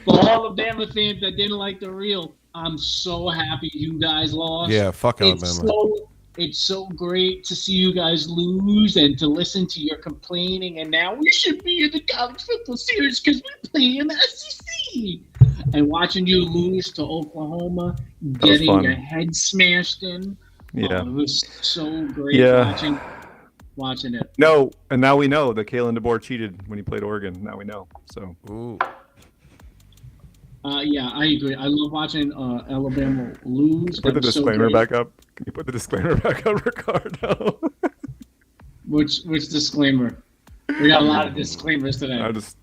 for all of Alabama fans that didn't like the reel, I'm so happy you guys lost. Yeah, fuck Alabama. It's so great to see you guys lose and to listen to your complaining. And now we should be in the college football series because we play in the SEC. And watching you lose to Oklahoma, getting fun. your head smashed in. Yeah. It was so great Yeah. watching it. No, and now we know that Kalen DeBoer cheated when he played Oregon. Now we know. So Ooh. Yeah, I agree. I love watching Alabama lose. put the That was so disclaimer great. back up. Can you put the disclaimer back up, Ricardo? Which disclaimer? We got a lot of disclaimers today. I just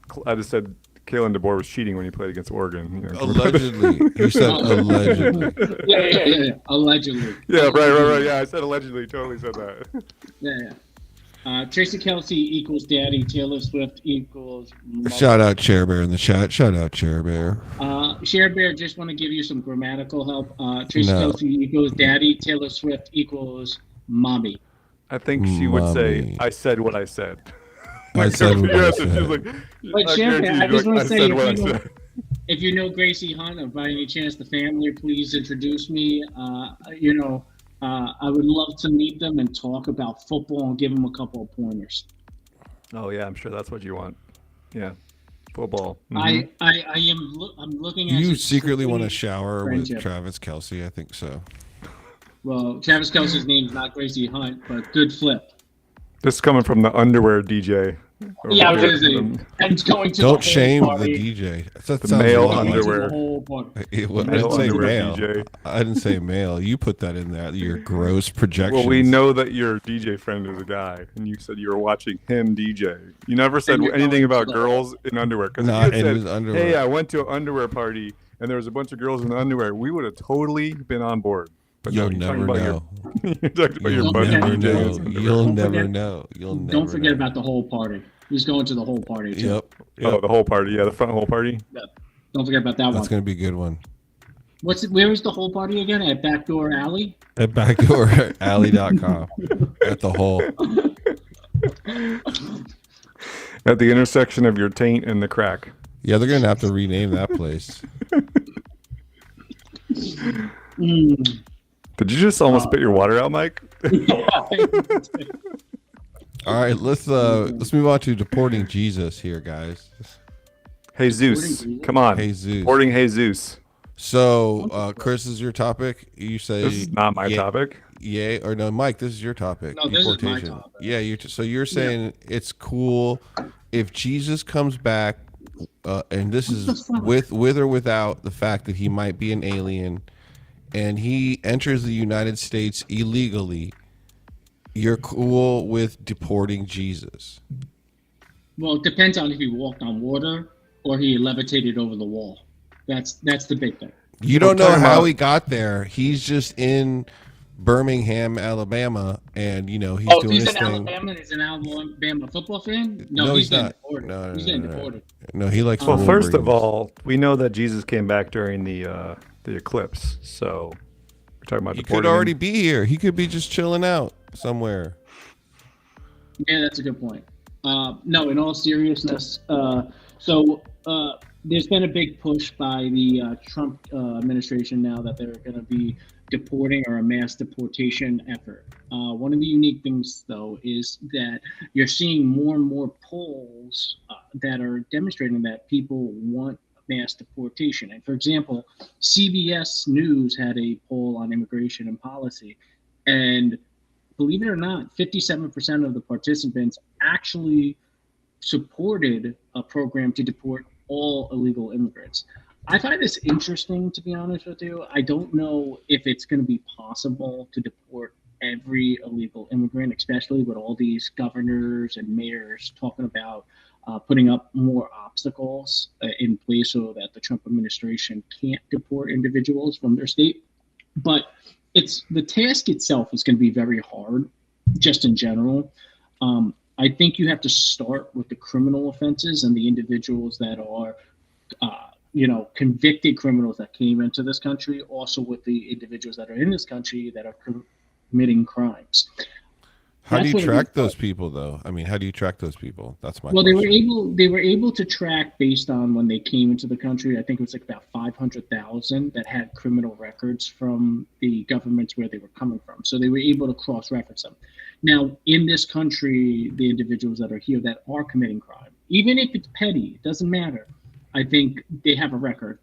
said Kalen DeBoer was cheating when he played against Oregon. You know. Allegedly. You said allegedly. Yeah. Allegedly. Yeah, right. Yeah, I said allegedly. Totally said that. Yeah. Tracy Kelsey equals daddy. Taylor Swift equals mother. Shout out Chair Bear in the chat. Shout out Chair Bear. Share Bear, just want to give you some grammatical help. Tracy No. Kelsey equals daddy. Taylor Swift equals mommy. I think she would say, Mommy. "I said what I said." I said what I Yes, said. she's like, But I Share guarantee Bear, I you, just like, want to say, said what I said. if you know Gracie Hunt, or by any chance the family, please introduce me. I would love to meet them and talk about football and give them a couple of pointers. Oh yeah, I'm sure that's what you want. Yeah, football. Mhm. I'm looking at You it secretly want to strictly shower friendship. with Travis Kelsey? I think so. Well, Travis Kelsey's name's not Gracie Hunt, but good flip. This is coming from the underwear DJ. Yeah, I was over gonna there. say, and it's going to Don't the whole shame party. the DJ. That The sounds male a lot Going like- to underwear. the whole party. I Male didn't say underwear male. DJ. I didn't say male. You put that in there. Your gross projections. Well, we know that your DJ friend is a guy, and you said you were watching him DJ. You never said And you're anything going about to the- girls in underwear. Because Not if you in had his said, underwear. "Hey, I went to an underwear party, and there was a bunch of girls in underwear," we would have totally been on board. But You'll no, never you're talking know. about your, you're talking about your You'll buddy never DJ. know. in underwear. You'll Don't never forget- know. You'll never Don't forget know. about the whole party. He's going to the whole party too. Yep. Oh, the whole party. Yeah, the front whole party. Don't forget about that That's one. going to be a good one. Where is the whole party again? At Backdoor Alley? At backdooralley.com. At the hole. At the intersection of your taint and the crack. Yeah, they're going to have to rename that place. Mm. Did you just almost spit your water out, Mike? All right, let's move on to deporting Jesus here, guys. Jesus, Jesus? come on. Jesus. Deporting Jesus. So, Chris, is your topic. You say This is not my yay- topic. Yay or no, Mike? This is your topic. No, this is my Deportation. topic. Yeah, so you're saying it's cool if Jesus comes back, and this What the is fuck? with or without the fact that he might be an alien, and he enters the United States illegally. You're cool with deporting Jesus. Well, it depends on if he walked on water or he levitated over the wall. That's the big thing. You don't know talking how about- he got there. He's just in Birmingham, Alabama, and he's doing he's his in thing. Alabama. He's an Alabama football fan. No, No, he's he's getting not. deported. No, He's no, getting no, no. deported. No, he likes. Well, the first of Wolverines. all, we know that Jesus came back during the eclipse. So we're talking about He could deporting him. already be here. He could be just chilling out somewhere. Yeah, that's a good point. No, in all seriousness, there's been a big push by the Trump administration now that they're going to be deporting or a mass deportation effort. One of the unique things, though, is that you're seeing more and more polls that are demonstrating that people want mass deportation. And for example, CBS News had a poll on immigration and policy, and believe it or not, 57% of the participants actually supported a program to deport all illegal immigrants. I find this interesting, to be honest with you. I don't know if it's going to be possible to deport every illegal immigrant, especially with all these governors and mayors talking about putting up more obstacles in place so that the Trump administration can't deport individuals from their state. But the task itself is going to be very hard, just in general. I think you have to start with the criminal offenses and the individuals that are, convicted criminals that came into this country, also with the individuals that are in this country that are committing crimes. How do That's you what it track is. those people, though? I mean, how do you track those people? That's my Well, question. they were able to track based on when they came into the country. I think it was like about 500,000 that had criminal records from the governments where they were coming from. So they were able to cross-reference them. Now, in this country, the individuals that are here that are committing crime, even if it's petty, it doesn't matter. I think they have a record.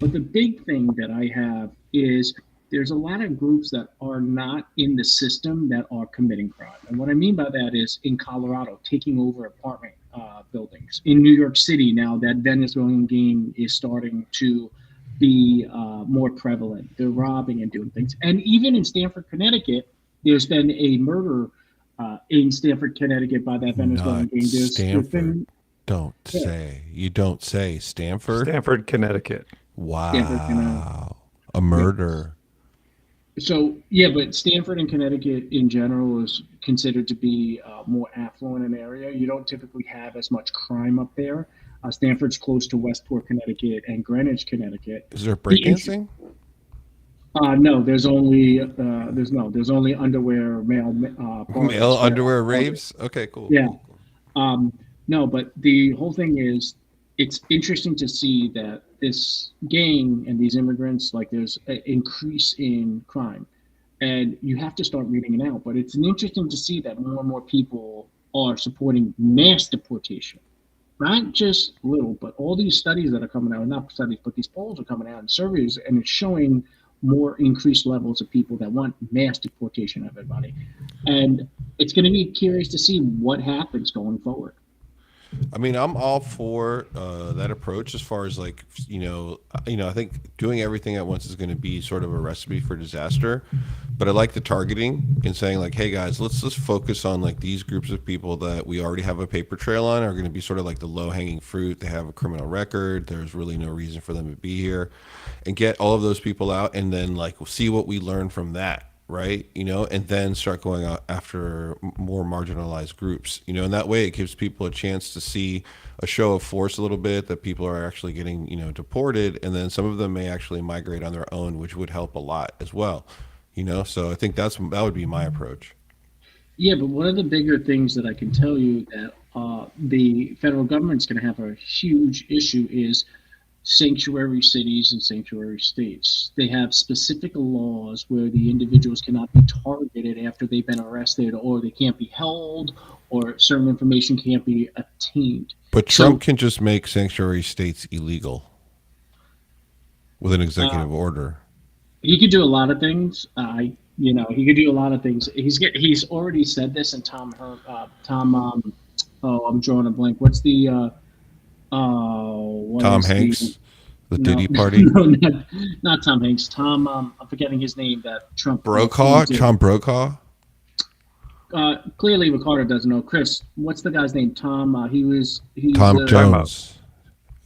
But the big thing that I have is there's a lot of groups that are not in the system that are committing crime. And what I mean by that is in Colorado, taking over apartment buildings. In New York City now, that Venezuelan gang is starting to be more prevalent. They're robbing and doing things. And even in Stamford, Connecticut, there's been a murder in Stamford, Connecticut by that Venezuelan Not gang. There's been, Don't Yeah. say. You don't say. Stanford? Stanford, Connecticut. Wow. Stanford, Connecticut. A murder. So yeah, but Stanford and Connecticut in general is considered to be more affluent an area. You don't typically have as much crime up there. Stanford's close to Westport, Connecticut, and Greenwich, Connecticut. Is there The int- breakdancing? no, there's only underwear male Male parties where underwear raves? Okay, cool. yeah. Cool, cool. No, but the whole thing is, it's interesting to see that this gang and these immigrants, like there's an increase in crime, and you have to start reading it out. But it's interesting to see that more and more people are supporting mass deportation, not just little, but all these studies that are coming out, not studies, but these polls are coming out and surveys, and it's showing more increased levels of people that want mass deportation of everybody. And it's going to be curious to see what happens going forward. I mean, I'm all for that approach as far as like I think doing everything at once is going to be sort of a recipe for disaster. But I like the targeting and saying like, hey guys, let's just focus on like these groups of people that we already have a paper trail on are going to be sort of like the low hanging fruit. They have a criminal record. There's really no reason for them to be here, and get all of those people out, and then like see what we learn from that, right? And then start going out after more marginalized groups, and that way it gives people a chance to see a show of force a little bit, that people are actually getting, deported, and then some of them may actually migrate on their own, which would help a lot as well, so I think that would be my approach. Yeah, but one of the bigger things that I can tell you that the federal government's going to have a huge issue is sanctuary cities and sanctuary states. They have specific laws where the individuals cannot be targeted after they've been arrested, or they can't be held, or certain information can't be obtained. But So Trump can just make sanctuary states illegal with an executive order. he could do a lot of things. He could do a lot of things. He's already said this, and Tom. Oh, I'm drawing a blank. What's the what Tom is Hanks, the no, Diddy party. no, not Tom Hanks. I'm forgetting his name. That Trump Brokaw, appointed. Tom Brokaw. Clearly, Ricardo doesn't know. Chris, what's the guy's name? Tom. He's Tom Jones.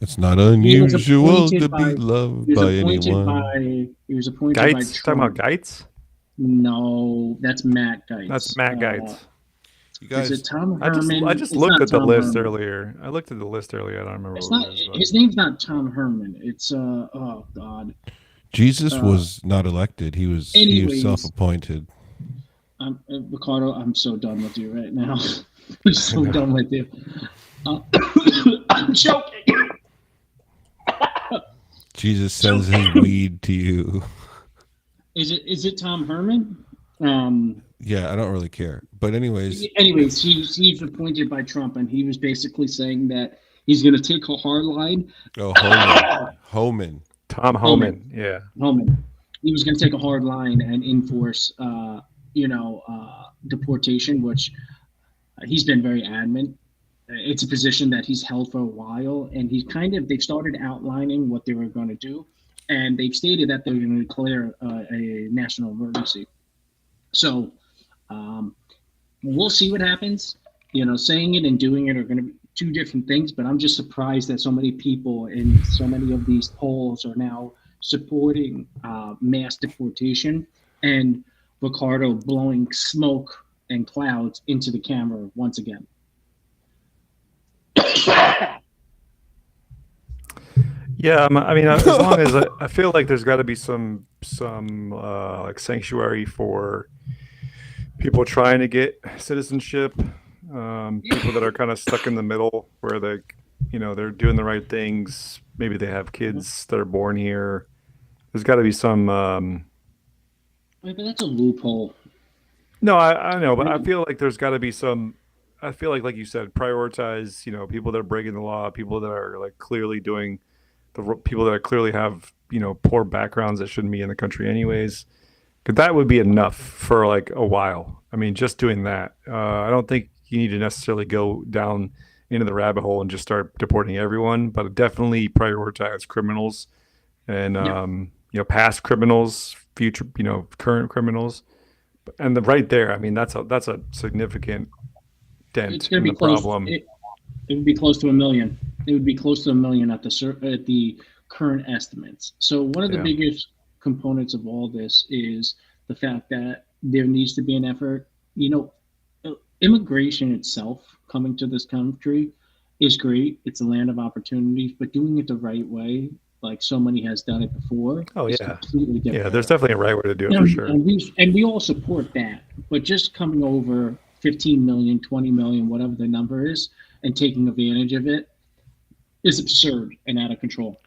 It's not unusual to be loved by anyone. He was appointed by Geitz? Talking Trump. about Geitz? No, that's Matt Geitz. That's Matt Geitz. You Is guys, it Tom I Herman? just It's looked not at the Tom list Herman. earlier. I looked at the list earlier. I don't remember It's what not. it is. His name's not Tom Herman. It's oh god. Jesus was not elected. He was anyways. self-appointed. Ricardo, I'm so done with you right now. I'm so done with you. I'm joking. Jesus sends his weed to you. Is it Tom Herman? Yeah, I don't really care. But anyways, he's appointed by Trump, and he was basically saying that he's going to take a hard line. oh, Homan. Tom Homan. Yeah. Homan. He was going to take a hard line and enforce, deportation, which he's been very adamant. It's a position that he's held for a while, and they've started outlining what they were going to do, and they've stated that they're going to declare a national emergency. So we'll see what happens. Saying it and doing it are going to be two different things, but I'm just surprised that so many people in so many of these polls are now supporting mass deportation, and Ricardo blowing smoke and clouds into the camera once again. Yeah, I mean, as long as I feel like there's got to be some like sanctuary for people trying to get citizenship, people that are kind of stuck in the middle where they're doing the right things. Maybe they have kids that are born here. There's got to be some. But that's a loophole. No, I know, but I feel like there's got to be some. I feel like you said, prioritize. People that are breaking the law, people that are like clearly doing people that clearly have poor backgrounds that shouldn't be in the country anyways. Because that would be enough for like a while. I mean, just doing that. I don't think you need to necessarily go down into the rabbit hole and just start deporting everyone, but definitely prioritize criminals and past criminals, future current criminals, and right there. I mean, that's a significant dent in the problem. It would be close to 1 million. It would be close to 1 million at the current estimates. So one of the biggest components of all this is the fact that there needs to be an effort. Immigration itself coming to this country is great. It's a land of opportunities, but doing it the right way, like so many has done it before, Oh is yeah, completely yeah. different. There's definitely a right way to do it for And, sure. and we all support that, but just coming over 15 million, 20 million, whatever the number is, and taking advantage of it is absurd and out of control.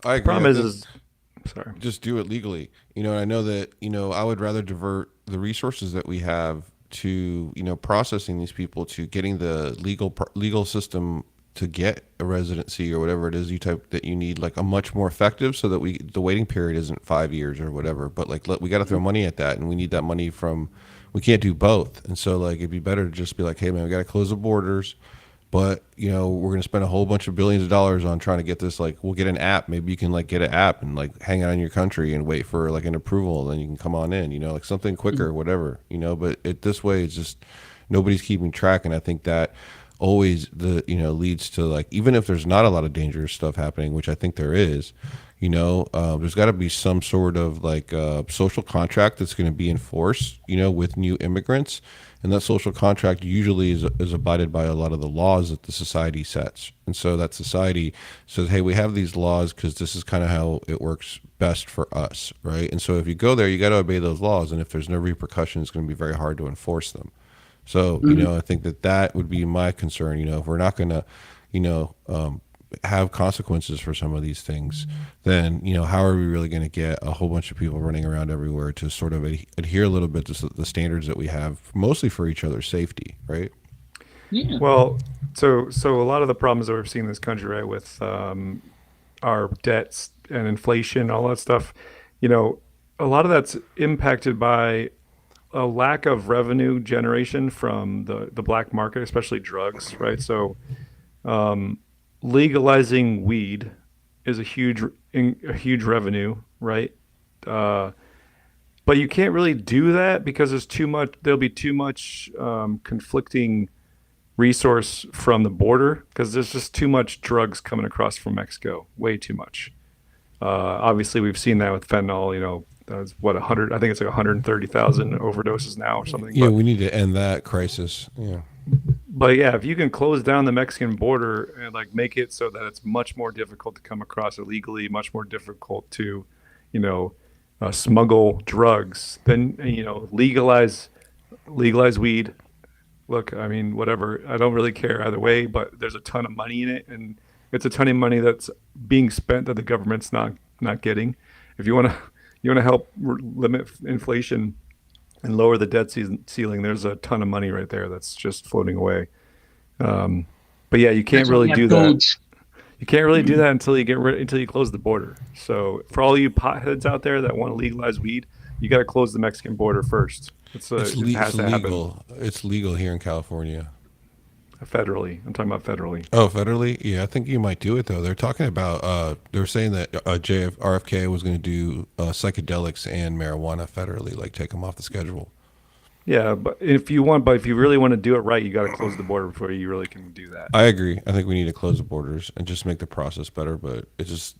I agree. Problem I is, think sorry. just do it legally. And I know that, I would rather divert the resources that we have to, processing these people, to getting the legal system to get a residency or whatever it is that you need, like a much more effective, so that the waiting period isn't 5 years or whatever. But like, we got to throw money at that, and we need that money we can't do both. And so like, it'd be better to just be like, hey man, we got to close the borders. But we're going to spend a whole bunch of billions of dollars on trying to get this. Like, we'll get an app. Maybe you can like get an app and like hang out in your country and wait for like an approval, and then you can come on in. Like something quicker, whatever. But this way, it's just nobody's keeping track, and I think that always leads to, like, even if there's not a lot of dangerous stuff happening, which I think there is. There's got to be some sort of like social contract that's going to be enforced, with new immigrants. And that social contract usually is abided by a lot of the laws that the society sets. And so that society says, hey, we have these laws because this is kind of how it works best for us, right? And so if you go there, you got to obey those laws. And if there's no repercussion, it's going to be very hard to enforce them. So, I think that would be my concern. If we're not going to, have consequences for some of these things, then how are we really going to get a whole bunch of people running around everywhere to sort of adhere a little bit to the standards that we have, mostly for each other's safety, right? Yeah. Well, so a lot of the problems that we've seen in this country, right, with our debts and inflation, all that stuff, a lot of that's impacted by a lack of revenue generation from the black market, especially drugs, right? So legalizing weed is a huge revenue, right? But you can't really do that because there'll be too much conflicting resource from the border, because there's just too much drugs coming across from Mexico, way too much. Obviously, we've seen that with fentanyl. That's what 100. I think it's like 130,000 overdoses now or something. Yeah, But we need to end that crisis. Yeah. yeah, if you can close down the Mexican border and like make it so that it's much more difficult to come across illegally, much more difficult to, smuggle drugs, then legalize weed. Look, I mean, whatever. I don't really care either way, but there's a ton of money in it, and it's a ton of money that's being spent that the government's not getting. If you want to help limit inflation and lower the debt ceiling, there's a ton of money right there that's just floating away. But yeah, you can't That's why we really have do that. Doge. You can't really do that until you close the border. So for all you potheads out there that want to legalize weed, you got to close the Mexican border first. It has It's to happen legal. It's legal here in California. federally. I'm talking about federally. Oh, federally? Yeah, I think you might do it though. They're talking about they're saying that RFK was going to do psychedelics and marijuana federally, like take them off the schedule. Yeah, but if you really want to do it right, you got to close the border before you really can do that. I agree. I think we need to close the borders and just make the process better. But it's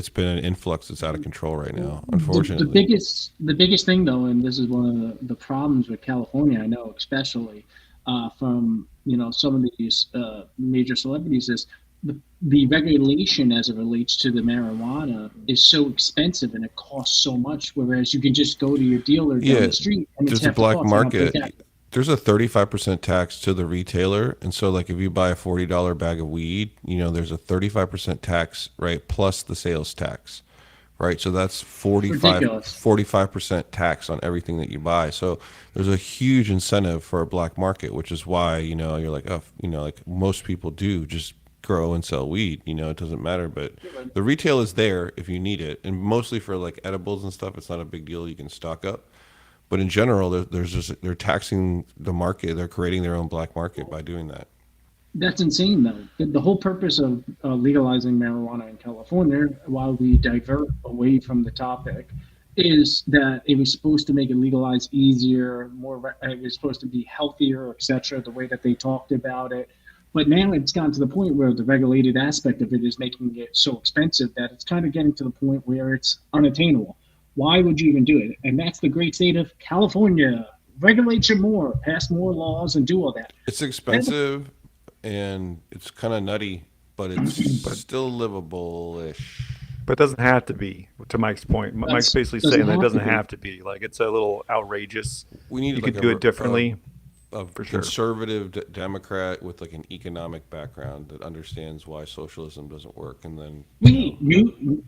been an influx that's out of control right now, unfortunately. The biggest thing though, and this is one of the problems with California, I know, especially from some of these major celebrities, is the regulation as it relates to the marijuana is so expensive and it costs so much. Whereas you can just go to your dealer down the street and it's There's a half the black cost. I don't think market. There's a 35% tax to the retailer, and so like if you buy a $40 bag of weed, there's a 35% tax, right, plus the sales tax, right? So that's 45% tax on everything that you buy. So there's a huge incentive for a black market, which is why you're like, oh, like most people do just grow and sell weed. It doesn't matter, but the retail is there if you need it, and mostly for like edibles and stuff, it's not a big deal. You can stock up. But in general, they're taxing the market. They're creating their own black market by doing that. That's insane, though. The whole purpose of legalizing marijuana in California, while we divert away from the topic, is that it was supposed to make it legalized easier, it was supposed to be healthier, etc., the way that they talked about it. But now it's gotten to the point where the regulated aspect of it is making it so expensive that it's kind of getting to the point where it's unattainable. Why would you even do it? And that's the great state of California. Regulate you more, pass more laws, and do all that. It's expensive and it's kind of nutty, but it's still livable-ish. But it doesn't have to be. To Mike's point, Mike's basically saying that it doesn't have to be. Like it's a little outrageous. We need You like could do it differently. a For sure. conservative Democrat with like an economic background that understands why socialism doesn't work, and then Wait,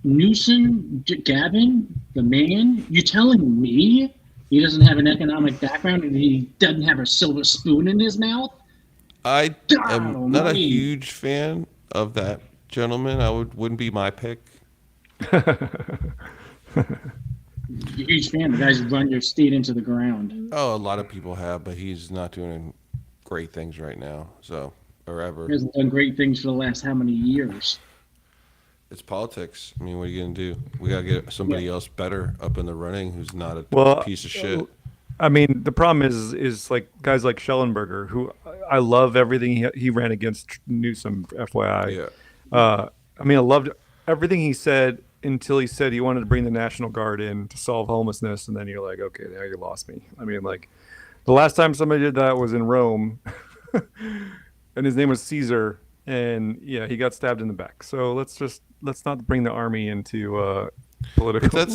Newsom, Gavin, the man, you telling me he doesn't have an economic background and he doesn't have a silver spoon in his mouth? I God am not a almighty. huge fan of that gentleman. Wouldn't be my pick. You're a huge fan. The guys run your state into the ground. Oh, a lot of people have, but he's not doing great things right now. So, or ever. He hasn't done great things for the last how many years? It's politics. I mean, what are you gonna do? We gotta get somebody else better up in the running who's not a Well, piece of shit. I mean, the problem is like guys like Schellenberger, who I love everything he ran against Newsom, FYI. Yeah. I mean, I loved everything he said until he said he wanted to bring the National Guard in to solve homelessness, and then you're like, okay, now you lost me. I mean, like the last time somebody did that was in Rome, and his name was Caesar, and yeah, he got stabbed in the back. So let's not bring the army into political. But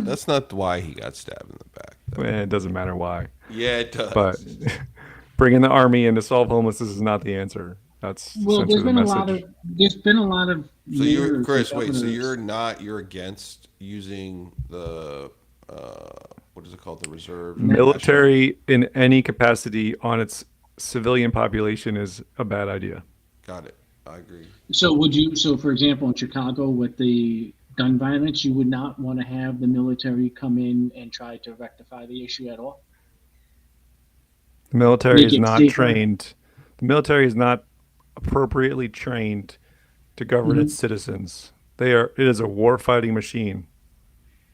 that's not why he got stabbed in the back, though. It doesn't matter why, Yeah, it does. but bringing the army in to solve homelessness is not the answer. That's Well, essentially the message. there's been a lot of. So you're mayors Chris. and Wait. So governors. you're against using the what is it called? The reserve Military in any capacity on its civilian population is a bad idea. Got it. I agree. So would you? So for example, in Chicago with the gun violence, you would not want to have the military come in and try to rectify the issue at all. The military Make is it not safer. trained. The military is not appropriately trained to govern Mhm. its citizens. It is a war fighting machine.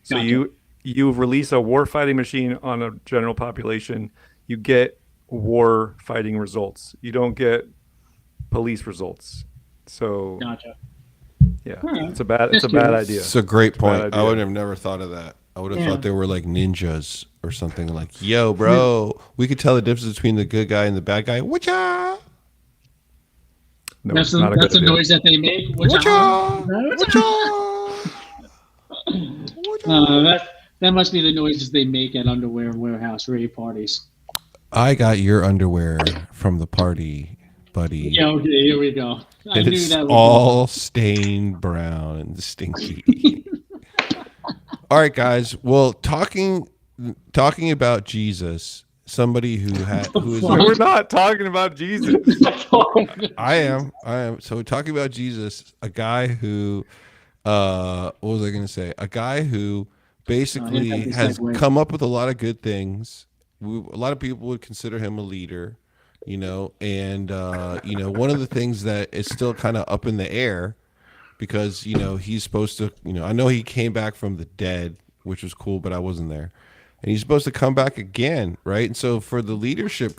So Gotcha. you release a war fighting machine on a general population, you get war fighting results. You don't get police results. So Gotcha. yeah, All right. it's a bad Just idea. curious. It's a great It's a bad point. I idea. would have never thought of that. I would have Yeah. thought they were like ninjas or something. Like, yo, bro, we could tell the difference between the good guy and the bad guy. Whatcha? No, That's it's the not a that's good the idea. noise that they make. Which Whatcha? that must be the noises they make at underwear warehouse rave parties. I got your underwear from the party, buddy. Yeah, okay, here we go. I And knew it's that was all stained brown and stinky. All right, guys. Well, talking about Jesus, somebody who is fuck? We're not talking about Jesus. I am. So talking about Jesus, a guy who what was I going to say? A guy who basically that's a has segue. come up with a lot of good things. A lot of people would consider him a leader, and one of the things that is still kind of up in the air because he's supposed to, I know he came back from the dead, which was cool, but I wasn't there. And he's supposed to come back again, right? And so for the leadership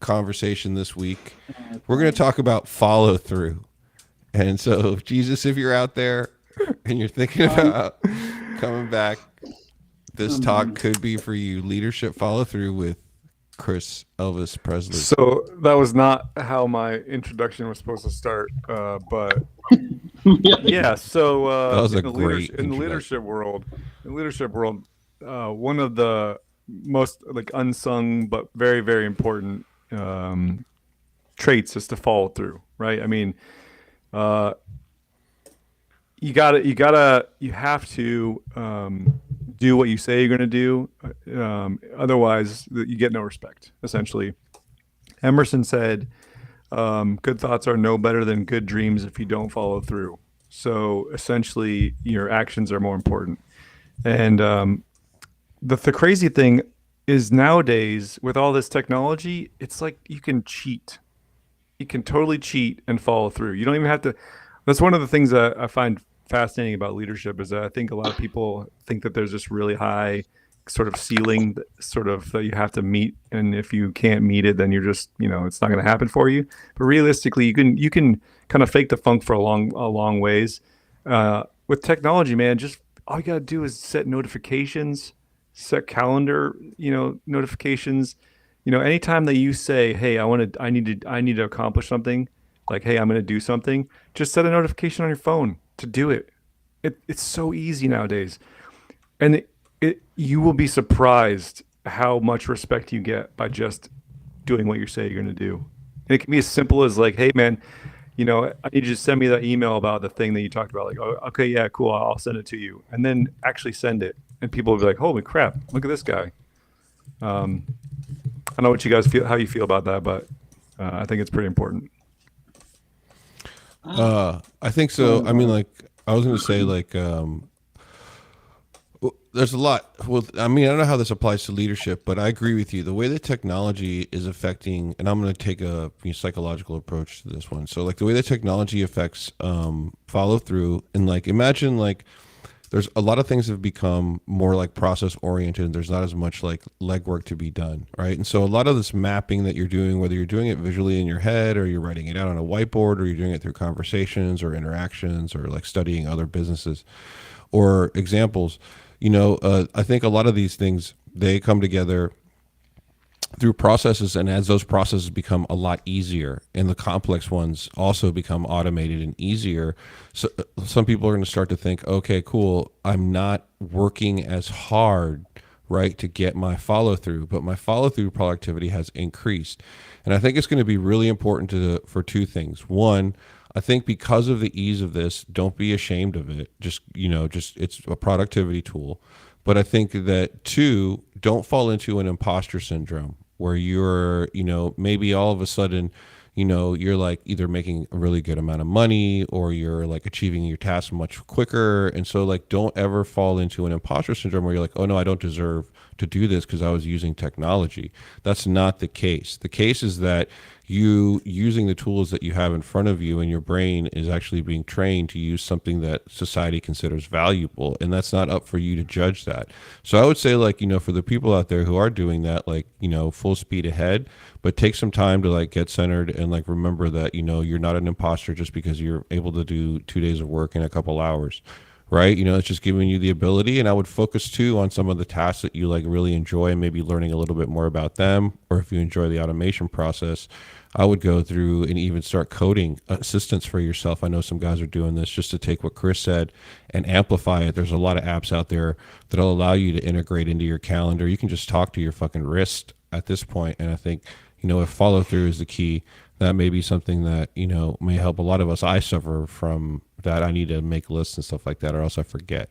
conversation this week, we're going to talk about follow through. And so, Jesus, if you're out there and you're thinking about coming back, this talk could be for you. Leadership follow through with Chris Elvis Presley. So that was not how my introduction was supposed to start, but yeah. So That was a in the great in the leadership world, one of the most like unsung but very very important traits is to follow through. Right? I mean, you have to do what you say you're going to do. Otherwise, you get no respect. Essentially, Emerson said, "Good thoughts are no better than good dreams if you don't follow through." So essentially, your actions are more important. And the crazy thing is nowadays with all this technology, it's like you can cheat. You can totally cheat and follow through. You don't even have to. That's one of the things that I find fascinating about leadership is that I think a lot of people think that there's this really high sort of ceiling sort of that you have to meet, and if you can't meet it, then you're just it's not going to happen for you. But realistically, you can kind of fake the funk for a long ways. With technology, man, just all you gotta do is set notifications, set calendar, notifications. Anytime that you say, "Hey, I need to accomplish something," like, "Hey, I'm gonna do something," just set a notification on your phone to do it. It's so easy nowadays, and you will be surprised how much respect you get by just doing what you say you're gonna do. And it can be as simple as like, "Hey, man, I need you to send me that email about the thing that you talked about." Like, "Oh, okay, yeah, cool, I'll send it to you," and then actually send it, and people will be like, "Holy crap, look at this guy." Um, I don't know what you guys feel, how you feel about that, but I think it's pretty important. I think Go so. ahead, I mean, Robert. like, I was going to say, like, there's a lot. Well, I mean, I don't know how this applies to leadership, but I agree with you. The way that technology is affecting, and I'm going to take a psychological approach to this one. So, like, the way that technology affects follow through, and like, imagine like there's a lot of things have become more like process oriented. There's not as much like legwork to be done, right? And so a lot of this mapping that you're doing, whether you're doing it visually in your head or you're writing it out on a whiteboard or you're doing it through conversations or interactions or like studying other businesses or examples, I think a lot of these things they come together through processes, and as those processes become a lot easier and the complex ones also become automated and easier, so some people are going to start to think, okay, cool, I'm not working as hard, right, to get my follow through, but my follow through productivity has increased. And I think it's going to be really important for two things. One, I think because of the ease of this, don't be ashamed of it. Just it's a productivity tool. But I think that two, don't fall into an imposter syndrome where you're, maybe all of a sudden, you're like either making a really good amount of money or you're like achieving your task much quicker. And so, like, don't ever fall into an imposter syndrome where you're like, oh no, I don't deserve to do this because I was using technology. That's not the case. The case is that you using the tools that you have in front of you and your brain is actually being trained to use something that society considers valuable, and that's not up for you to judge that. So I would say, like, for the people out there who are doing that, like, full speed ahead, but take some time to like get centered and like remember that you're not an imposter just because you're able to do 2 days of work in a couple hours, right? It's just giving you the ability. And I would focus too on some of the tasks that you like really enjoy and maybe learning a little bit more about them. Or if you enjoy the automation process, I would go through and even start coding assistants for yourself. I know some guys are doing this just to take what Chris said and amplify it. There's a lot of apps out there that'll allow you to integrate into your calendar. You can just talk to your fucking wrist at this point. And I think, if follow through is the key, that may be something that may help a lot of us. I suffer from that. I need to make lists and stuff like that, or else I forget.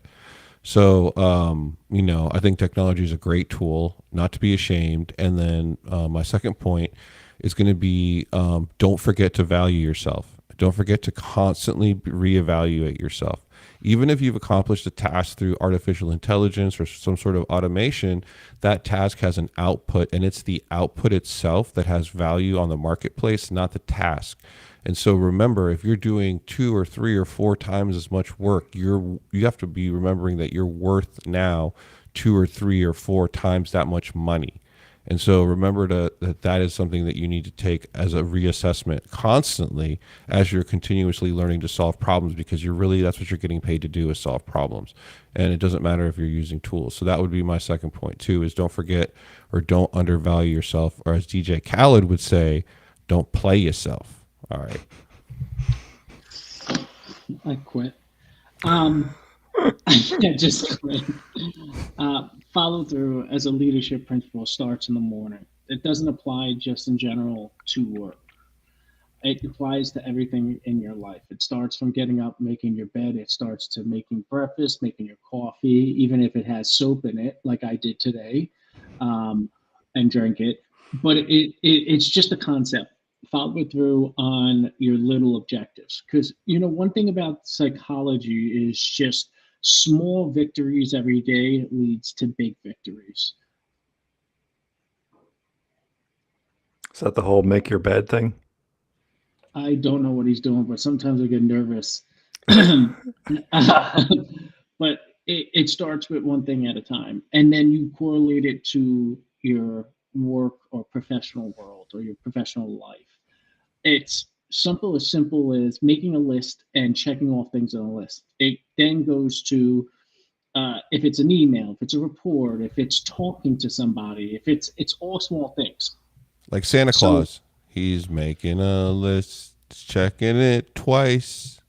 So I think technology is a great tool, not to be ashamed. And then my second point is going to be, don't forget to value yourself. Don't forget to constantly reevaluate yourself. Even if you've accomplished a task through artificial intelligence or some sort of automation, that task has an output, and it's the output itself that has value on the marketplace, not the task. And so remember, if you're doing 2 or 3 or 4 times as much work, you have to be remembering that you're worth now 2 or 3 or 4 times that much money. And so remember that is something that you need to take as a reassessment constantly as you're continuously learning to solve problems, because that's what you're getting paid to do, is solve problems. And it doesn't matter if you're using tools. So that would be my second point too, is don't forget or don't undervalue yourself, or as DJ Khaled would say, don't play yourself. All right. I quit. I just quit. Follow through as a leadership principle starts in the morning. It doesn't apply just in general to work. It applies to everything in your life. It starts from getting up, making your bed. It starts to making breakfast, making your coffee, even if it has soap in it, like I did today, um, and drink it. But it's just a concept. Follow through on your little objectives, because one thing about psychology is just small victories every day leads to big victories. Is that the whole make your bed thing? I don't know what he's doing, but sometimes I get nervous. But it starts with one thing at a time, and then you correlate it to your work or professional world or your professional life. It's simple as making a list and checking off things on a list. It then goes to if it's an email, if it's a report, if it's talking to somebody, if it's all small things. Like Santa So- Claus. He's making a list, checking it twice.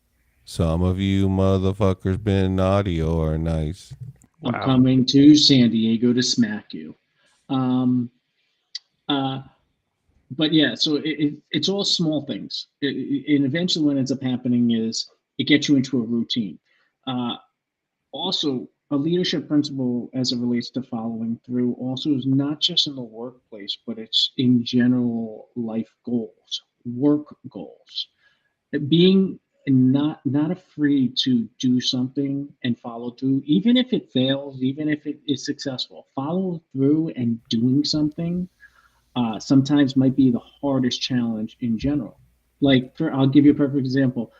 Some of you motherfuckers been naughty or nice. I'm Wow. coming to San Diego to smack you. Um, but yeah, so it's all small things. And eventually, what ends up happening is it gets you into a routine. Uh, Also, a leadership principle as it relates to following through also is not just in the workplace, but it's in general life goals, work goals. Being not afraid to do something and follow through, even if it fails, even if it is successful. Follow through and doing something sometimes might be the hardest challenge in general. I'll give you a perfect example.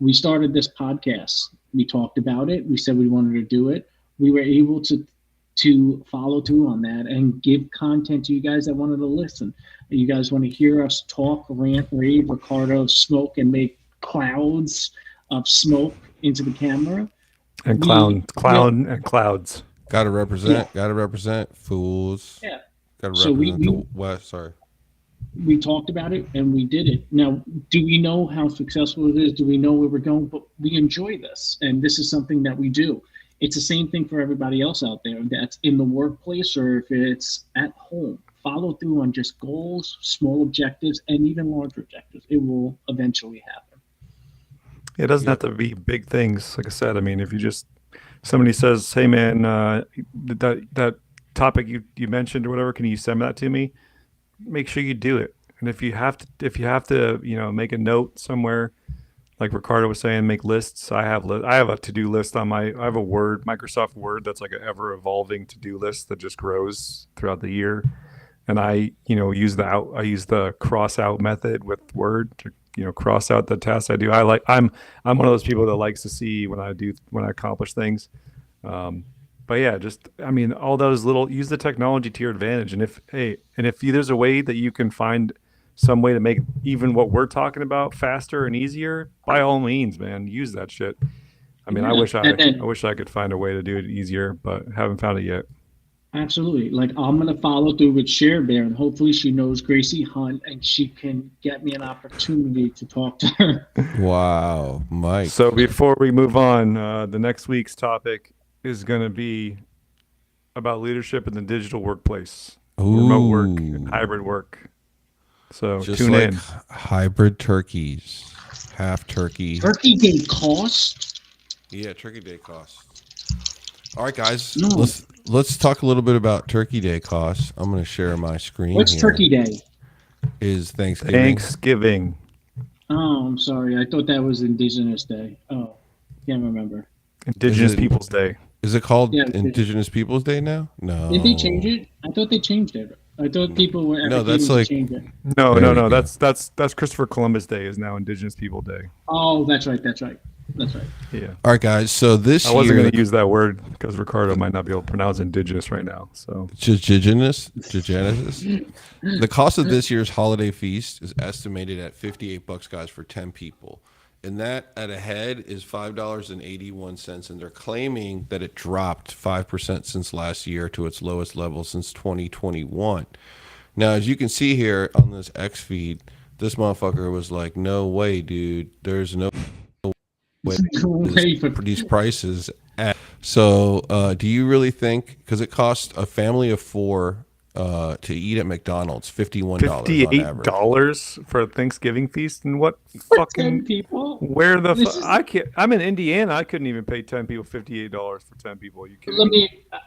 We started this podcast. We talked about it. We said we wanted to do it. We were able to follow through on that and give content to you guys that wanted to listen. You guys want to hear us talk, rant, rave, Ricardo smoke, and make clouds of smoke into the camera. And and clouds. Gotta represent, fools. Yeah. Gotta So represent the West. Sorry. We talked about it and we did it. Now, do we know how successful it is? Do we know where we're going? But we enjoy this, and this is something that we do. It's the same thing for everybody else out there that's in the workplace or if it's at home. Follow through on just goals, small objectives, and even larger objectives. It will eventually happen. It doesn't have to be big things. Like I said, I mean, if you just somebody says, "Hey, man, that topic you mentioned or whatever, can you send that to me?" Make sure you do it. And if you have to, make a note somewhere, like Ricardo was saying, make lists. I have a to-do list on I have a Microsoft Word that's like an ever evolving to-do list that just grows throughout the year. And I use the cross out method with Word to cross out the tasks I do. I'm one of those people that likes to see when I accomplish things. But yeah, all those use the technology to your advantage. And if there's a way that you can find some way to make even what we're talking about faster and easier, by all means, man, use that shit. I mean, I wish I could find a way to do it easier, but haven't found it yet. Absolutely. Like I'm gonna follow through with Cher Bear, and hopefully she knows Gracie Hunt, and she can get me an opportunity to talk to her. Wow, Mike. So before we move on, the next week's topic is going to be about leadership in the digital workplace, remote work, and hybrid work. So just tune like in. Hybrid turkeys, half turkey. Turkey Day cost? Yeah, Turkey Day cost. All right, guys, No. let's talk a little bit about Turkey Day costs. I'm going to share my screen. What's here. Turkey Day? Is Thanksgiving. Oh, I'm sorry. I thought that was Indigenous Day. Oh, can't remember. Indigenous Peoples Day. Is it called Yeah, Indigenous Peoples Day now? No. Did they change it? I thought they changed it. I thought people were No, that's advocating like- to change it. No, There no, you no. go. That's Christopher Columbus Day is now Indigenous People Day. Oh, that's right. Yeah. All right, guys. So this I wasn't year, going to use that word because Ricardo might not be able to pronounce indigenous right now. So Indigenous. The cost of this year's holiday feast is estimated at $58, guys, for 10 people. And that at a head is $5.81. And they're claiming that it dropped 5% since last year to its lowest level since 2021. Now, as you can see here on this X feed, this motherfucker was like, no way, dude. There's no way these prices at. So do you really think, because it costs a family of four to eat at McDonald's $51 on average. $58 for a Thanksgiving feast, and what For fucking 10 people? where the This is- I can't. I'm in Indiana. I couldn't even pay 10 people $58 for 10 people. Are you kidding Let me? me.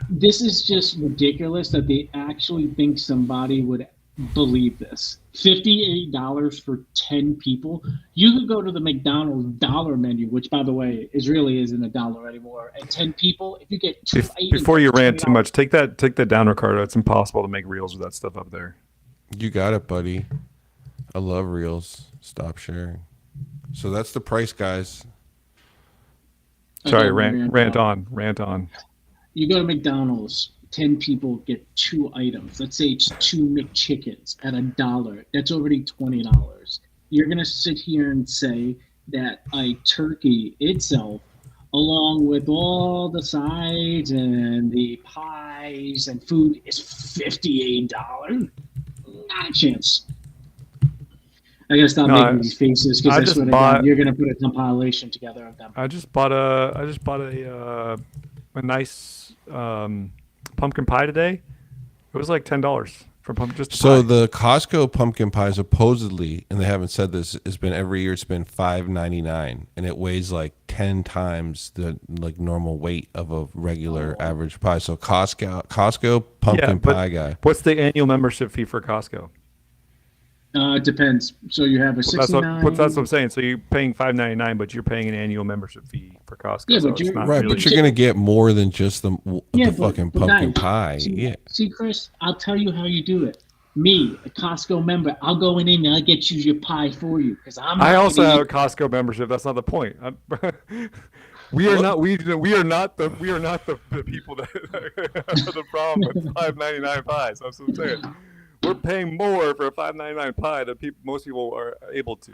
This is just ridiculous that they actually think somebody would believe this. $58 for 10 people. You could go to the McDonald's dollar menu, which, by the way, really isn't a dollar anymore. And 10 people, if you get two items, Before you rant too $20. much, take that down, Ricardo. It's impossible to make reels with that stuff up there. You got it, buddy. I love reels. Stop sharing. So that's the price, guys. Sorry, Again, rant on. You go to McDonald's, 10 people get two items. Let's say it's two McChickens at $1. That's already $20. You're going to sit here and say that a turkey itself along with all the sides and the pies and food, is $58. Not a chance. I gotta stop No, making these faces because I I just swear to bought- God, you're gonna put a compilation together of them. I just bought a nice pumpkin pie today. It was like $10 for just a So pie. the Costco pumpkin pie supposedly, and they haven't said this, has been every year. It's been $5.99, and it weighs like 10 times the like normal weight of a regular average pie. So Costco pumpkin but pie guy. what's the annual membership fee for Costco? It depends. So you have a That's 69. what I'm saying. So you're paying $5.99, but you're paying an annual membership fee for Costco. Yeah, so but it's you're- not Right, really. but you're gonna get more than just the Yeah, fucking but pumpkin guys, pie. See, Yeah. see, Chris, I'll tell you how you do it. Me, a Costco member, I'll go in and I'll get you your pie for you because I'm. I not also gonna have a eat- Costco membership. That's not the point. We are not the people that are the problem with $5.99 pies. That's what I'm saying. We're paying more for a $5.99 pie than most people are able to.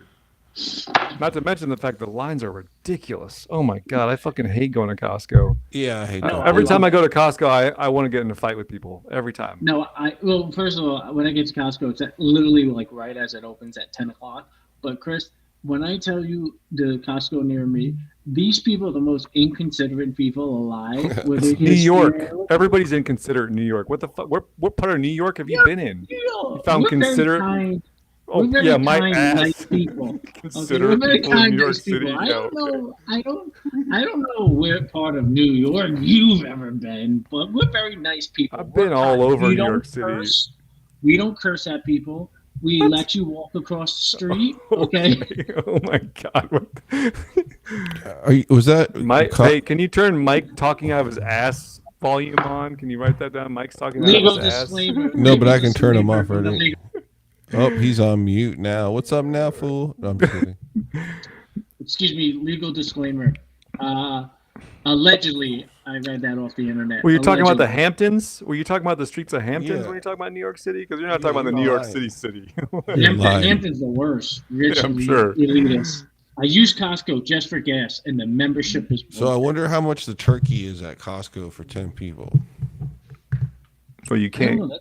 Not to mention the fact that lines are ridiculous. Oh my god, I fucking hate going to Costco. Yeah, I hate No, that. Every I time love I go to Costco, I want to get in a fight with people every time. No, well, first of all, when I get to Costco, it's literally like right as it opens at 10 o'clock. But Chris, when I tell you the Costco near me, these people are the most inconsiderate people alive. Where they're New just York. staring- Everybody's inconsiderate in New York. What the fuck? What part of New York have you been in? You found we're very considerate- kind. Oh We're very yeah, my kind, ass. nice people. Okay, we're Considerate very people in kind, New York nice people. City. I Yeah, don't okay. know. I don't know where part of New York you've ever been, but we're very nice people. I've We're been all kind. over We New don't York City. curse. We don't curse at people. We What? let you walk across the street. Okay. Oh my god. Was that Mike, hey, can you turn Mike talking out of his ass volume on? Can you write that down? Mike's talking out Legal of his ass. disclaimer. No, but legal I can turn him disclaimer off from the already. legal- Oh, he's on mute now. What's up now, fool? No, I'm just kidding. Excuse me. Legal disclaimer. Allegedly, I read that off the internet. Were you talking about the Allegedly. Hamptons? Were you talking about the streets of Hamptons Yeah. when you talking about New York City? Because you're not Yeah, talking about the you're New York lying. City. You're lying. Hampton's the worst. Rich Yeah, I'm elite, sure. elitist. I use Costco just for gas, and the membership is. So I wonder how much the turkey is at Costco for 10 people. So you I don't can't. know,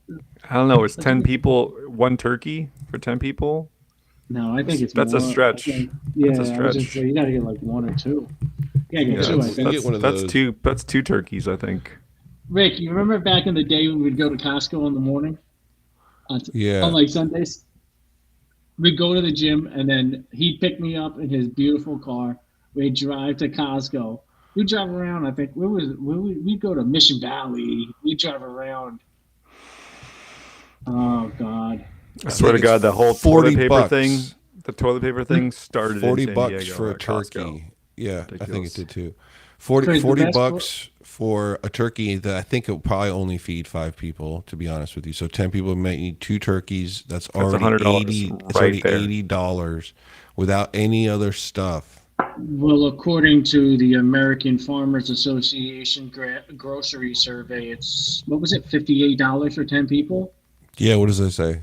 I don't know. It's 10 people, one turkey for 10 people. No, I think it's That's a more. stretch. I think- That's a I was stretch. just saying, you gotta get like one or two. Yeah, get Yeah, two. I that's- think. get one of That's those. two. That's two turkeys, I think. Rick, you remember back in the day when we'd go to Costco in the morning? Yeah. On like Sundays, we'd go to the gym, and then he'd pick me up in his beautiful car. We'd drive to Costco. We'd drive around. I think we'd go to Mission Valley. We'd drive around. Oh God. I swear to think God, it's the whole 40 toilet paper bucks. thing. The toilet paper thing started 40 in San bucks Diego for a at Costco. turkey. Yeah, I think Ridiculous. it did too. 40, Chris, the 40 best bucks for a turkey that I think it would probably only feed 5 people, to be honest with you. So 10 people might need 2 turkeys. That's already $100 $80. It's right already there. $80 without any other stuff. Well, according to the American Farmers Association grocery survey, it's what was it, $58 for 10 people? Yeah, what does that say?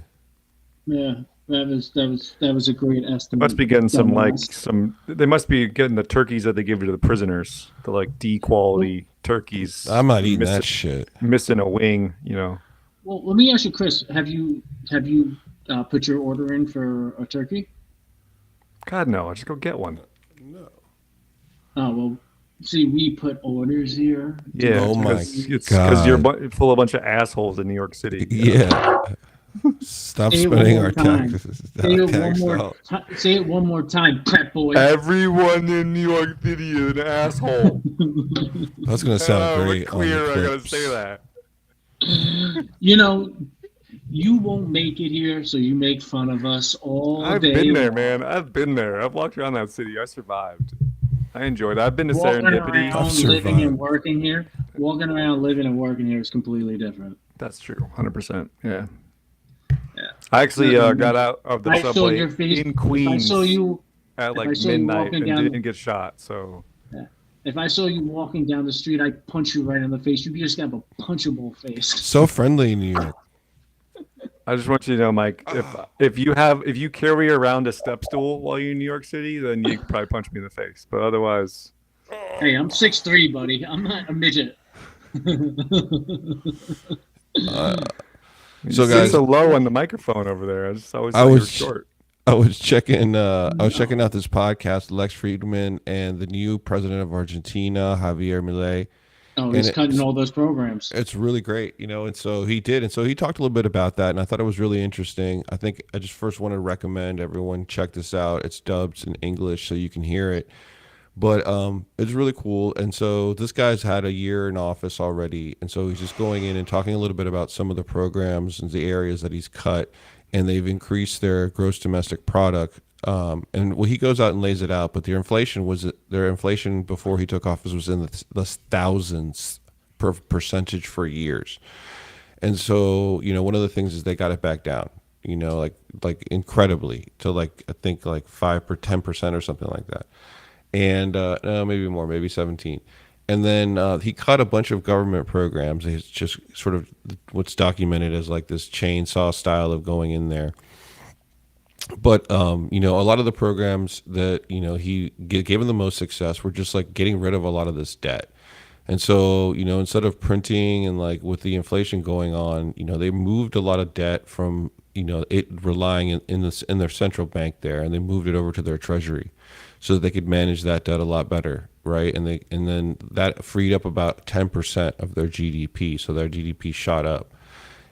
Yeah, that was a great estimate. Must be getting some Dumbass. They must be getting the turkeys that they give to the prisoners. The like D quality turkeys. I'm not eating missing, that shit. Missing a wing, you know. Well, let me ask you, Chris. Have you put your order in for a turkey? God no, just go get one. Oh well, see, we put orders here. Yeah, Oh my it's because you're God. full of a bunch of assholes in New York City. Yeah. Stop Say it spending one our more time. taxes. Say it one Tax more. out. Say it one more time, prep boy. Everyone in New York City is an asshole. That's gonna sound we're great. on the clear. I gotta clips. say that. You know, you won't make it here, so you make fun of us all I've day. been there, long. man. I've been there. I've walked around that city. I survived. I enjoyed it. I've been to Walking Serendipity. around, I've living survived. and working here. Walking around, living and working here is completely different. That's true. 100%. Yeah. Yeah. I actually No, got out of the I saw subway your face. in If I Queens saw you, at if like I saw you midnight walking and down- didn't get shot. So if I saw you walking down the street, I'd punch you right in the face. You just have a punchable face. So friendly in New York. I just want you to know, Mike, if you carry around a step stool while you're in New York City, then you could probably punch me in the face. But otherwise, Hey, I'm 6'3", buddy. I'm not a midget. You So sit guys, so low on the microphone over there. I just always I thought you were was short. I was checking No. out this podcast, Lex Friedman and the new president of Argentina, Javier Milei, Oh, and he's cutting all those programs. it's really great, you know. And so he did, and so he talked a little bit about that, and I thought it was really interesting. I think I just first want to recommend everyone check this out. It's dubbed in English, so you can hear it. But it's really cool. And so this guy's had a year in office already, and so he's just going in and talking a little bit about some of the programs and the areas that he's cut, and they've increased their gross domestic product. And well, he goes out and lays it out, but their inflation before he took office was in the thousands percentage for years. And so, you know, one of the things is they got it back down, you know, like incredibly to like I think like 5 or 10% or something like that, and no, maybe more, maybe 17. And then he cut a bunch of government programs. It's just sort of what's documented as like this chainsaw style of going in there. But you know, a lot of the programs that you know gave him the most success were just like getting rid of a lot of this debt. And so, you know, instead of printing and like with the inflation going on, you know, they moved a lot of debt from, you know, it relying in this in their central bank there, and they moved it over to their treasury so that they could manage that debt a lot better, right? And then that freed up about 10% of their GDP, so their GDP shot up.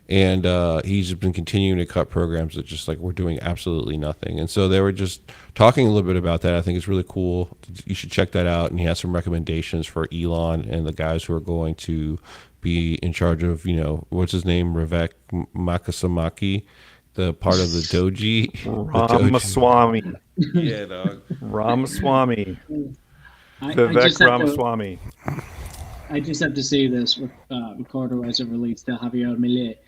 And he's been continuing to cut programs that just like we're doing absolutely nothing. And so they were just talking a little bit about that. I think it's really cool. You should check that out. And he has some recommendations for Elon and the guys who are going to be in charge of, you know, what's his name, Vivek Makasamaki, the part of the Doji. Ramaswamy. Yeah, dog. Ramaswamy. I Vivek just have to, Ramaswamy. I just have to say this, Ricardo, as it relates to Javier Milei.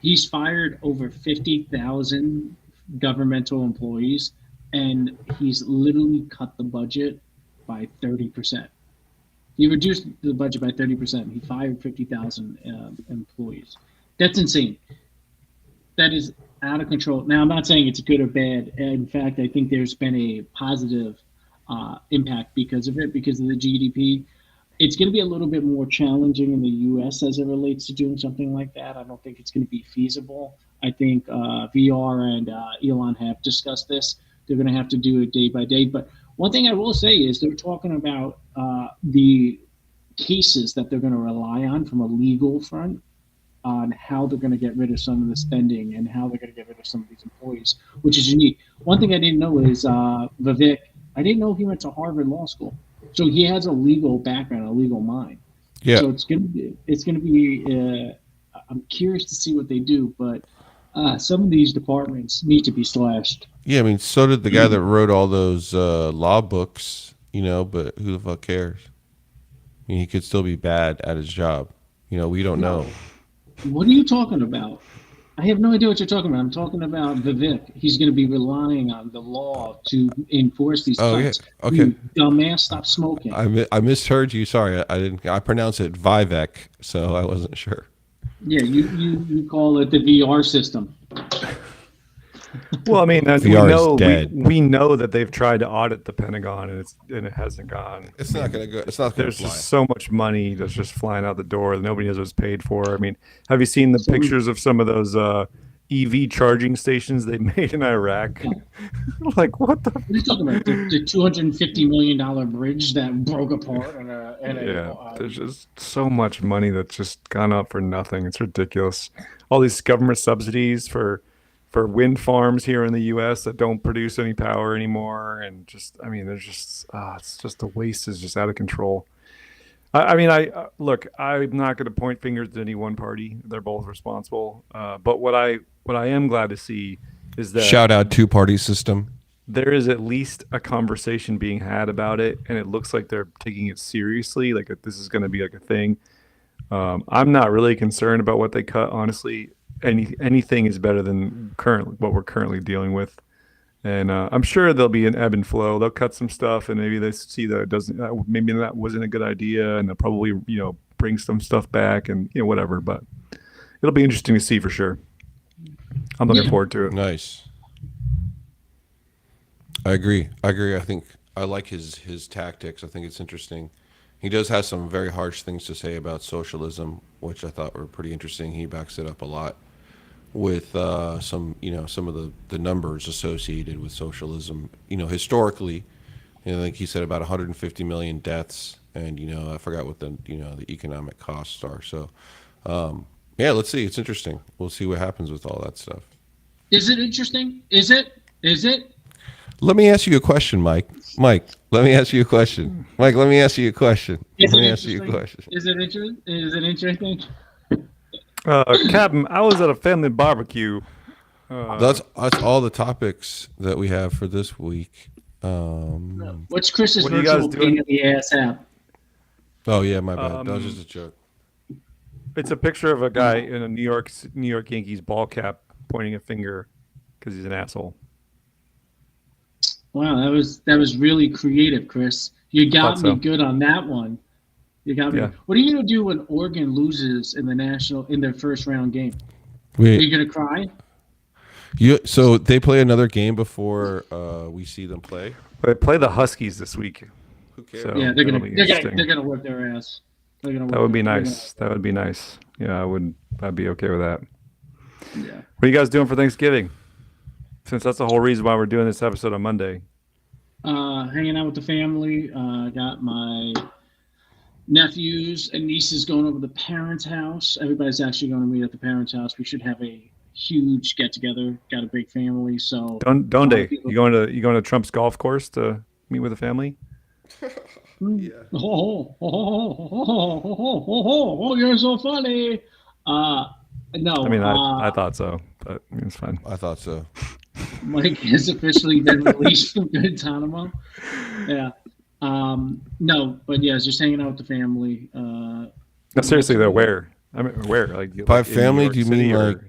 He's fired over 50,000 governmental employees, and he's literally cut the budget by 30%. He reduced the budget by 30%. He fired 50,000 employees. That's insane. That is out of control. Now, I'm not saying it's good or bad. In fact, I think there's been a positive impact because of it, because of the GDP. It's going to be a little bit more challenging in the U.S. as it relates to doing something like that. I don't think it's going to be feasible. I think VR and Elon have discussed this. They're going to have to do it day by day. But one thing I will say is they're talking about the cases that they're going to rely on from a legal front on how they're going to get rid of some of the spending and how they're going to get rid of some of these employees, which is unique. One thing I didn't know is Vivek. I didn't know he went to Harvard Law School, so he has a legal background, a legal mind. Yeah. So it's going to be. I'm curious to see what they do, but some of these departments need to be slashed. Yeah, I mean, so did the guy that wrote all those law books, you know, but who the fuck cares? I mean, he could still be bad at his job. You know, we don't know. What are you talking about? I have no idea what you're talking about. I'm talking about Vivek. He's going to be relying on the law to enforce these Oh, cuts. yeah. Okay. You dumbass, stop smoking. I misheard you. Sorry, I didn't. I pronounce it Vivek, so I wasn't sure. Yeah, you call it the VR system. Well, I mean, as we VR is know, dead. we know that they've tried to audit the Pentagon, and it hasn't gone. It's not gonna go. It's not gonna There's fly. just so much money that's just flying out the door that nobody knows what's paid for. I mean, have you seen the pictures of some of those EV charging stations they made in Iraq? Like, what the? What are you talking about? The $250 million bridge that broke apart Yeah, there's just so much money that's just gone up for nothing. It's ridiculous. All these government subsidies for wind farms here in the U.S. that don't produce any power anymore, and just, I mean, there's just it's just the waste is just out of control. I mean, look, I'm not going to point fingers at any one party. They're both responsible. But what I am glad to see is that Shout out two-party system. there is at least a conversation being had about it, and it looks like they're taking it seriously. Like this is going to be like a thing. I'm not really concerned about what they cut. Honestly, anything is better than what we're currently dealing with. And I'm sure there'll be an ebb and flow. They'll cut some stuff, and maybe they see that it doesn't. Maybe that wasn't a good idea, and they'll probably bring some stuff back, and whatever. But it'll be interesting to see for sure. I'm looking forward to it. Nice. I agree. I think I like his tactics. I think it's interesting. He does have some very harsh things to say about socialism, which I thought were pretty interesting. He backs it up a lot with some of the numbers associated with socialism. Historically, I think he said about 150 million deaths, and I forgot what the economic costs are. So, yeah, let's see. It's interesting. We'll see what happens with all that stuff. Is it interesting? Is it? Is it? Let me ask you a question, Mike. Mike, let me ask you a question. Mike, let me ask you a question. Is Let it me ask you a interesting? question. Is it interesting? Is it interesting? Captain, I was at a family barbecue. That's all the topics that we have for this week. What's Chris's What are you guys virtual doing? pain in the ass app? Oh yeah, my bad. That was just a joke. It's a picture of a guy in a New York Yankees ball cap pointing a finger because he's an asshole. Wow, that was really creative, Chris. You got Thought me so. good on that one. You got me. Yeah. What are you gonna do when Oregon loses in their first round game? Are Wait, you gonna cry? so they play another game before we see them play? But play the Huskies this week. Who cares? So Yeah, they're that'll gonna be they're interesting. gonna whip their ass. They're gonna. That would be nice. That would be nice. Yeah, I'd be okay with that. Yeah. What are you guys doing for Thanksgiving? Since that's the whole reason why we're doing this episode on Monday. Hanging out with the family. Got my nephews and nieces going over to the parents' house. Everybody's actually going to meet at the parents' house. We should have a huge get together. Got a big family, so Don't a lot they? of people- You going to Trump's golf course to meet with the family? Yeah. Oh, you're so funny. No, I mean, I thought so, but it's fine. I thought so. Mike has officially been released from Guantanamo. Yeah. No, but yeah, it's just hanging out with the family. No, seriously though, where? I mean, where? Like By like in New family, York do you City mean or- like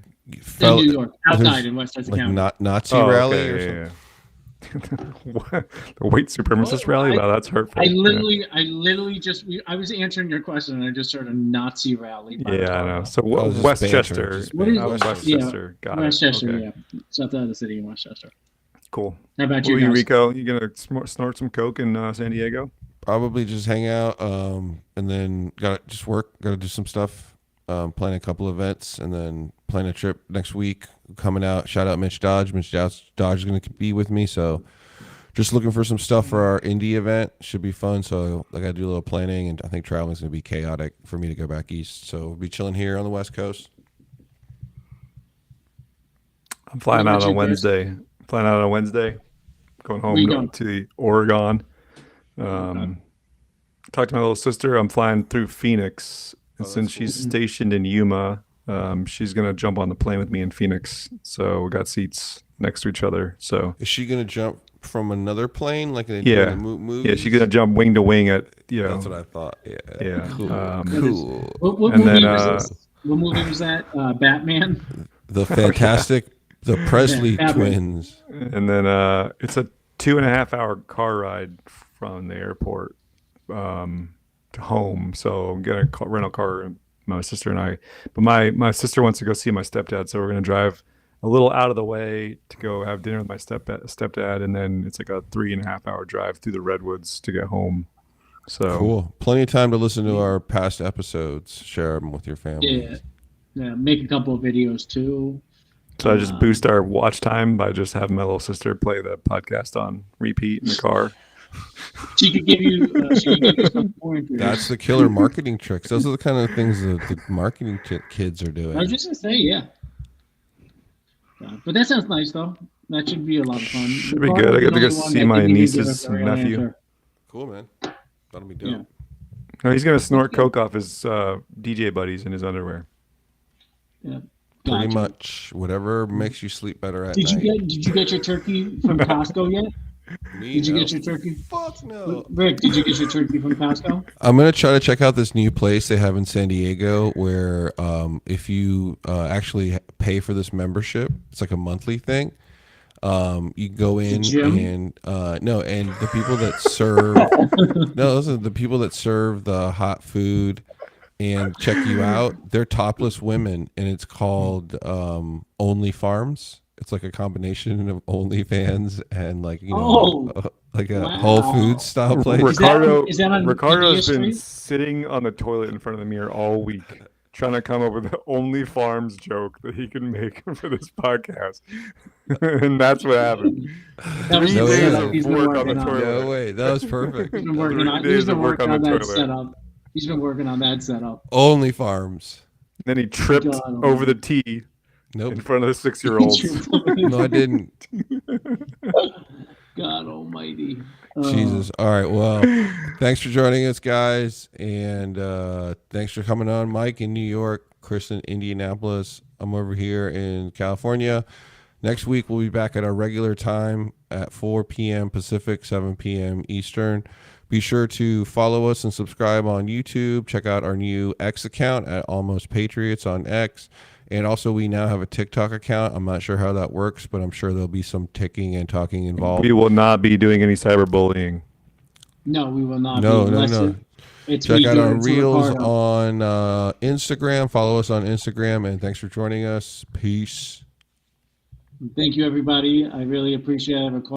In New York, outside in Westchester like County. not Nazi Oh, rally okay, or something? yeah. What? The white supremacist Well, rally? Wow, that's hurtful. I literally just I was answering your question and I just heard a Nazi rally. Yeah, I know. So Oh, just Westchester. banter, just What is- Oh, Westchester. Got Westchester, it. Okay. yeah. South of the city in Westchester. Cool. How about What you are you, guys? Rico? You gonna snort some coke in San Diego? Probably just hang out, and then gotta just work. Gotta do some stuff. Plan a couple events, and then plan a trip next week. Coming out. Shout out Mitch Dodge. Mitch Dodge is going to be with me. So, just looking for some stuff for our indie event. Should be fun. So I got to do a little planning, and I think traveling is going to be chaotic for me to go back east. So we'll be chilling here on the West Coast. I'm flying What out about on you, Chris? Wednesday. Flying out on Wednesday. Going home Where you going going? to the Oregon. Okay. Talked to my little sister. I'm flying through Phoenix, and Oh, since that's she's stationed in Yuma, she's gonna jump on the plane with me in Phoenix. So we got seats next to each other. So Is she going to jump from another plane like they Yeah. do in the movies? yeah, she's gonna jump wing to wing at That's what I thought. Yeah. Yeah, Cool. um, Cool. What And movie then, was this? What movie was that? Batman? The fantastic, the Presley Yeah, Batman. twins. and then it's a 2.5 hour car ride from the airport to home. So I'm gonna rent a car, my sister and I. But my sister wants to go see my stepdad, so we're gonna drive a little out of the way to go have dinner with my stepdad, and then it's like a 3.5 hour drive through the redwoods to get home. So Cool. Plenty of time to listen to our past episodes. Share them with your family. Yeah. Yeah. Make a couple of videos too. So I just boost our watch time by just having my little sister play the podcast on repeat in the car. She could give you some pointers. That's the killer marketing tricks. Those are the kind of things that the marketing kids are I was doing. just gonna say, yeah. But that sounds nice though. That should be a lot of fun. Should be good. I get to go see my nieces and nephew. Cool, man. That'll be Yeah. dope. No, he's gonna snort coke off his DJ buddies in his underwear. Yeah. Pretty Gotcha. much whatever makes you sleep better at Did night. you get your turkey from Costco yet? Me, Did you no. get your turkey? Fuck no. Rick, did you get your turkey from Costco? I'm gonna try to check out this new place they have in San Diego, where if you actually pay for this membership, it's like a monthly thing. You go in gym? and and the people that serve those are the people that serve the hot food and check you out. They're topless women, and it's called Only Farms. It's like a combination of OnlyFans and like like a Whole Wow. Foods style place. Is that on Ricardo's Media been Street? sitting on the toilet in front of the mirror all week, trying to come up with the only farms joke that he can make for this podcast, and that's what happened. That was 3 No, the it days setup isn't. of he's been work on the working on. toilet. No way, that was perfect. He's been 3 working on. days He's been of work working on on the that toilet. setup. He's been working on that setup. Only farms. Then he tripped God, over the tee Nope. in front of the 6-year-olds. No, I didn't. God Almighty. Jesus. All right. Well, thanks for joining us, guys, and thanks for coming on, Mike in New York, Chris in Indianapolis. I'm over here in California. Next week we'll be back at our regular time at 4 p.m. Pacific, 7 p.m. Eastern. Be sure to follow us and subscribe on YouTube. Check out our new X account at Almost Patriots on X. And also, we now have a TikTok account. I'm not sure how that works, but I'm sure there'll be some ticking and talking involved. We will not be doing any cyberbullying. No, we will not. No, be, no, unless no. It's Check me out doing our it to reels Ricardo. on Instagram. Follow us on Instagram. And thanks for joining us. Peace. Thank you, everybody. I really appreciate it.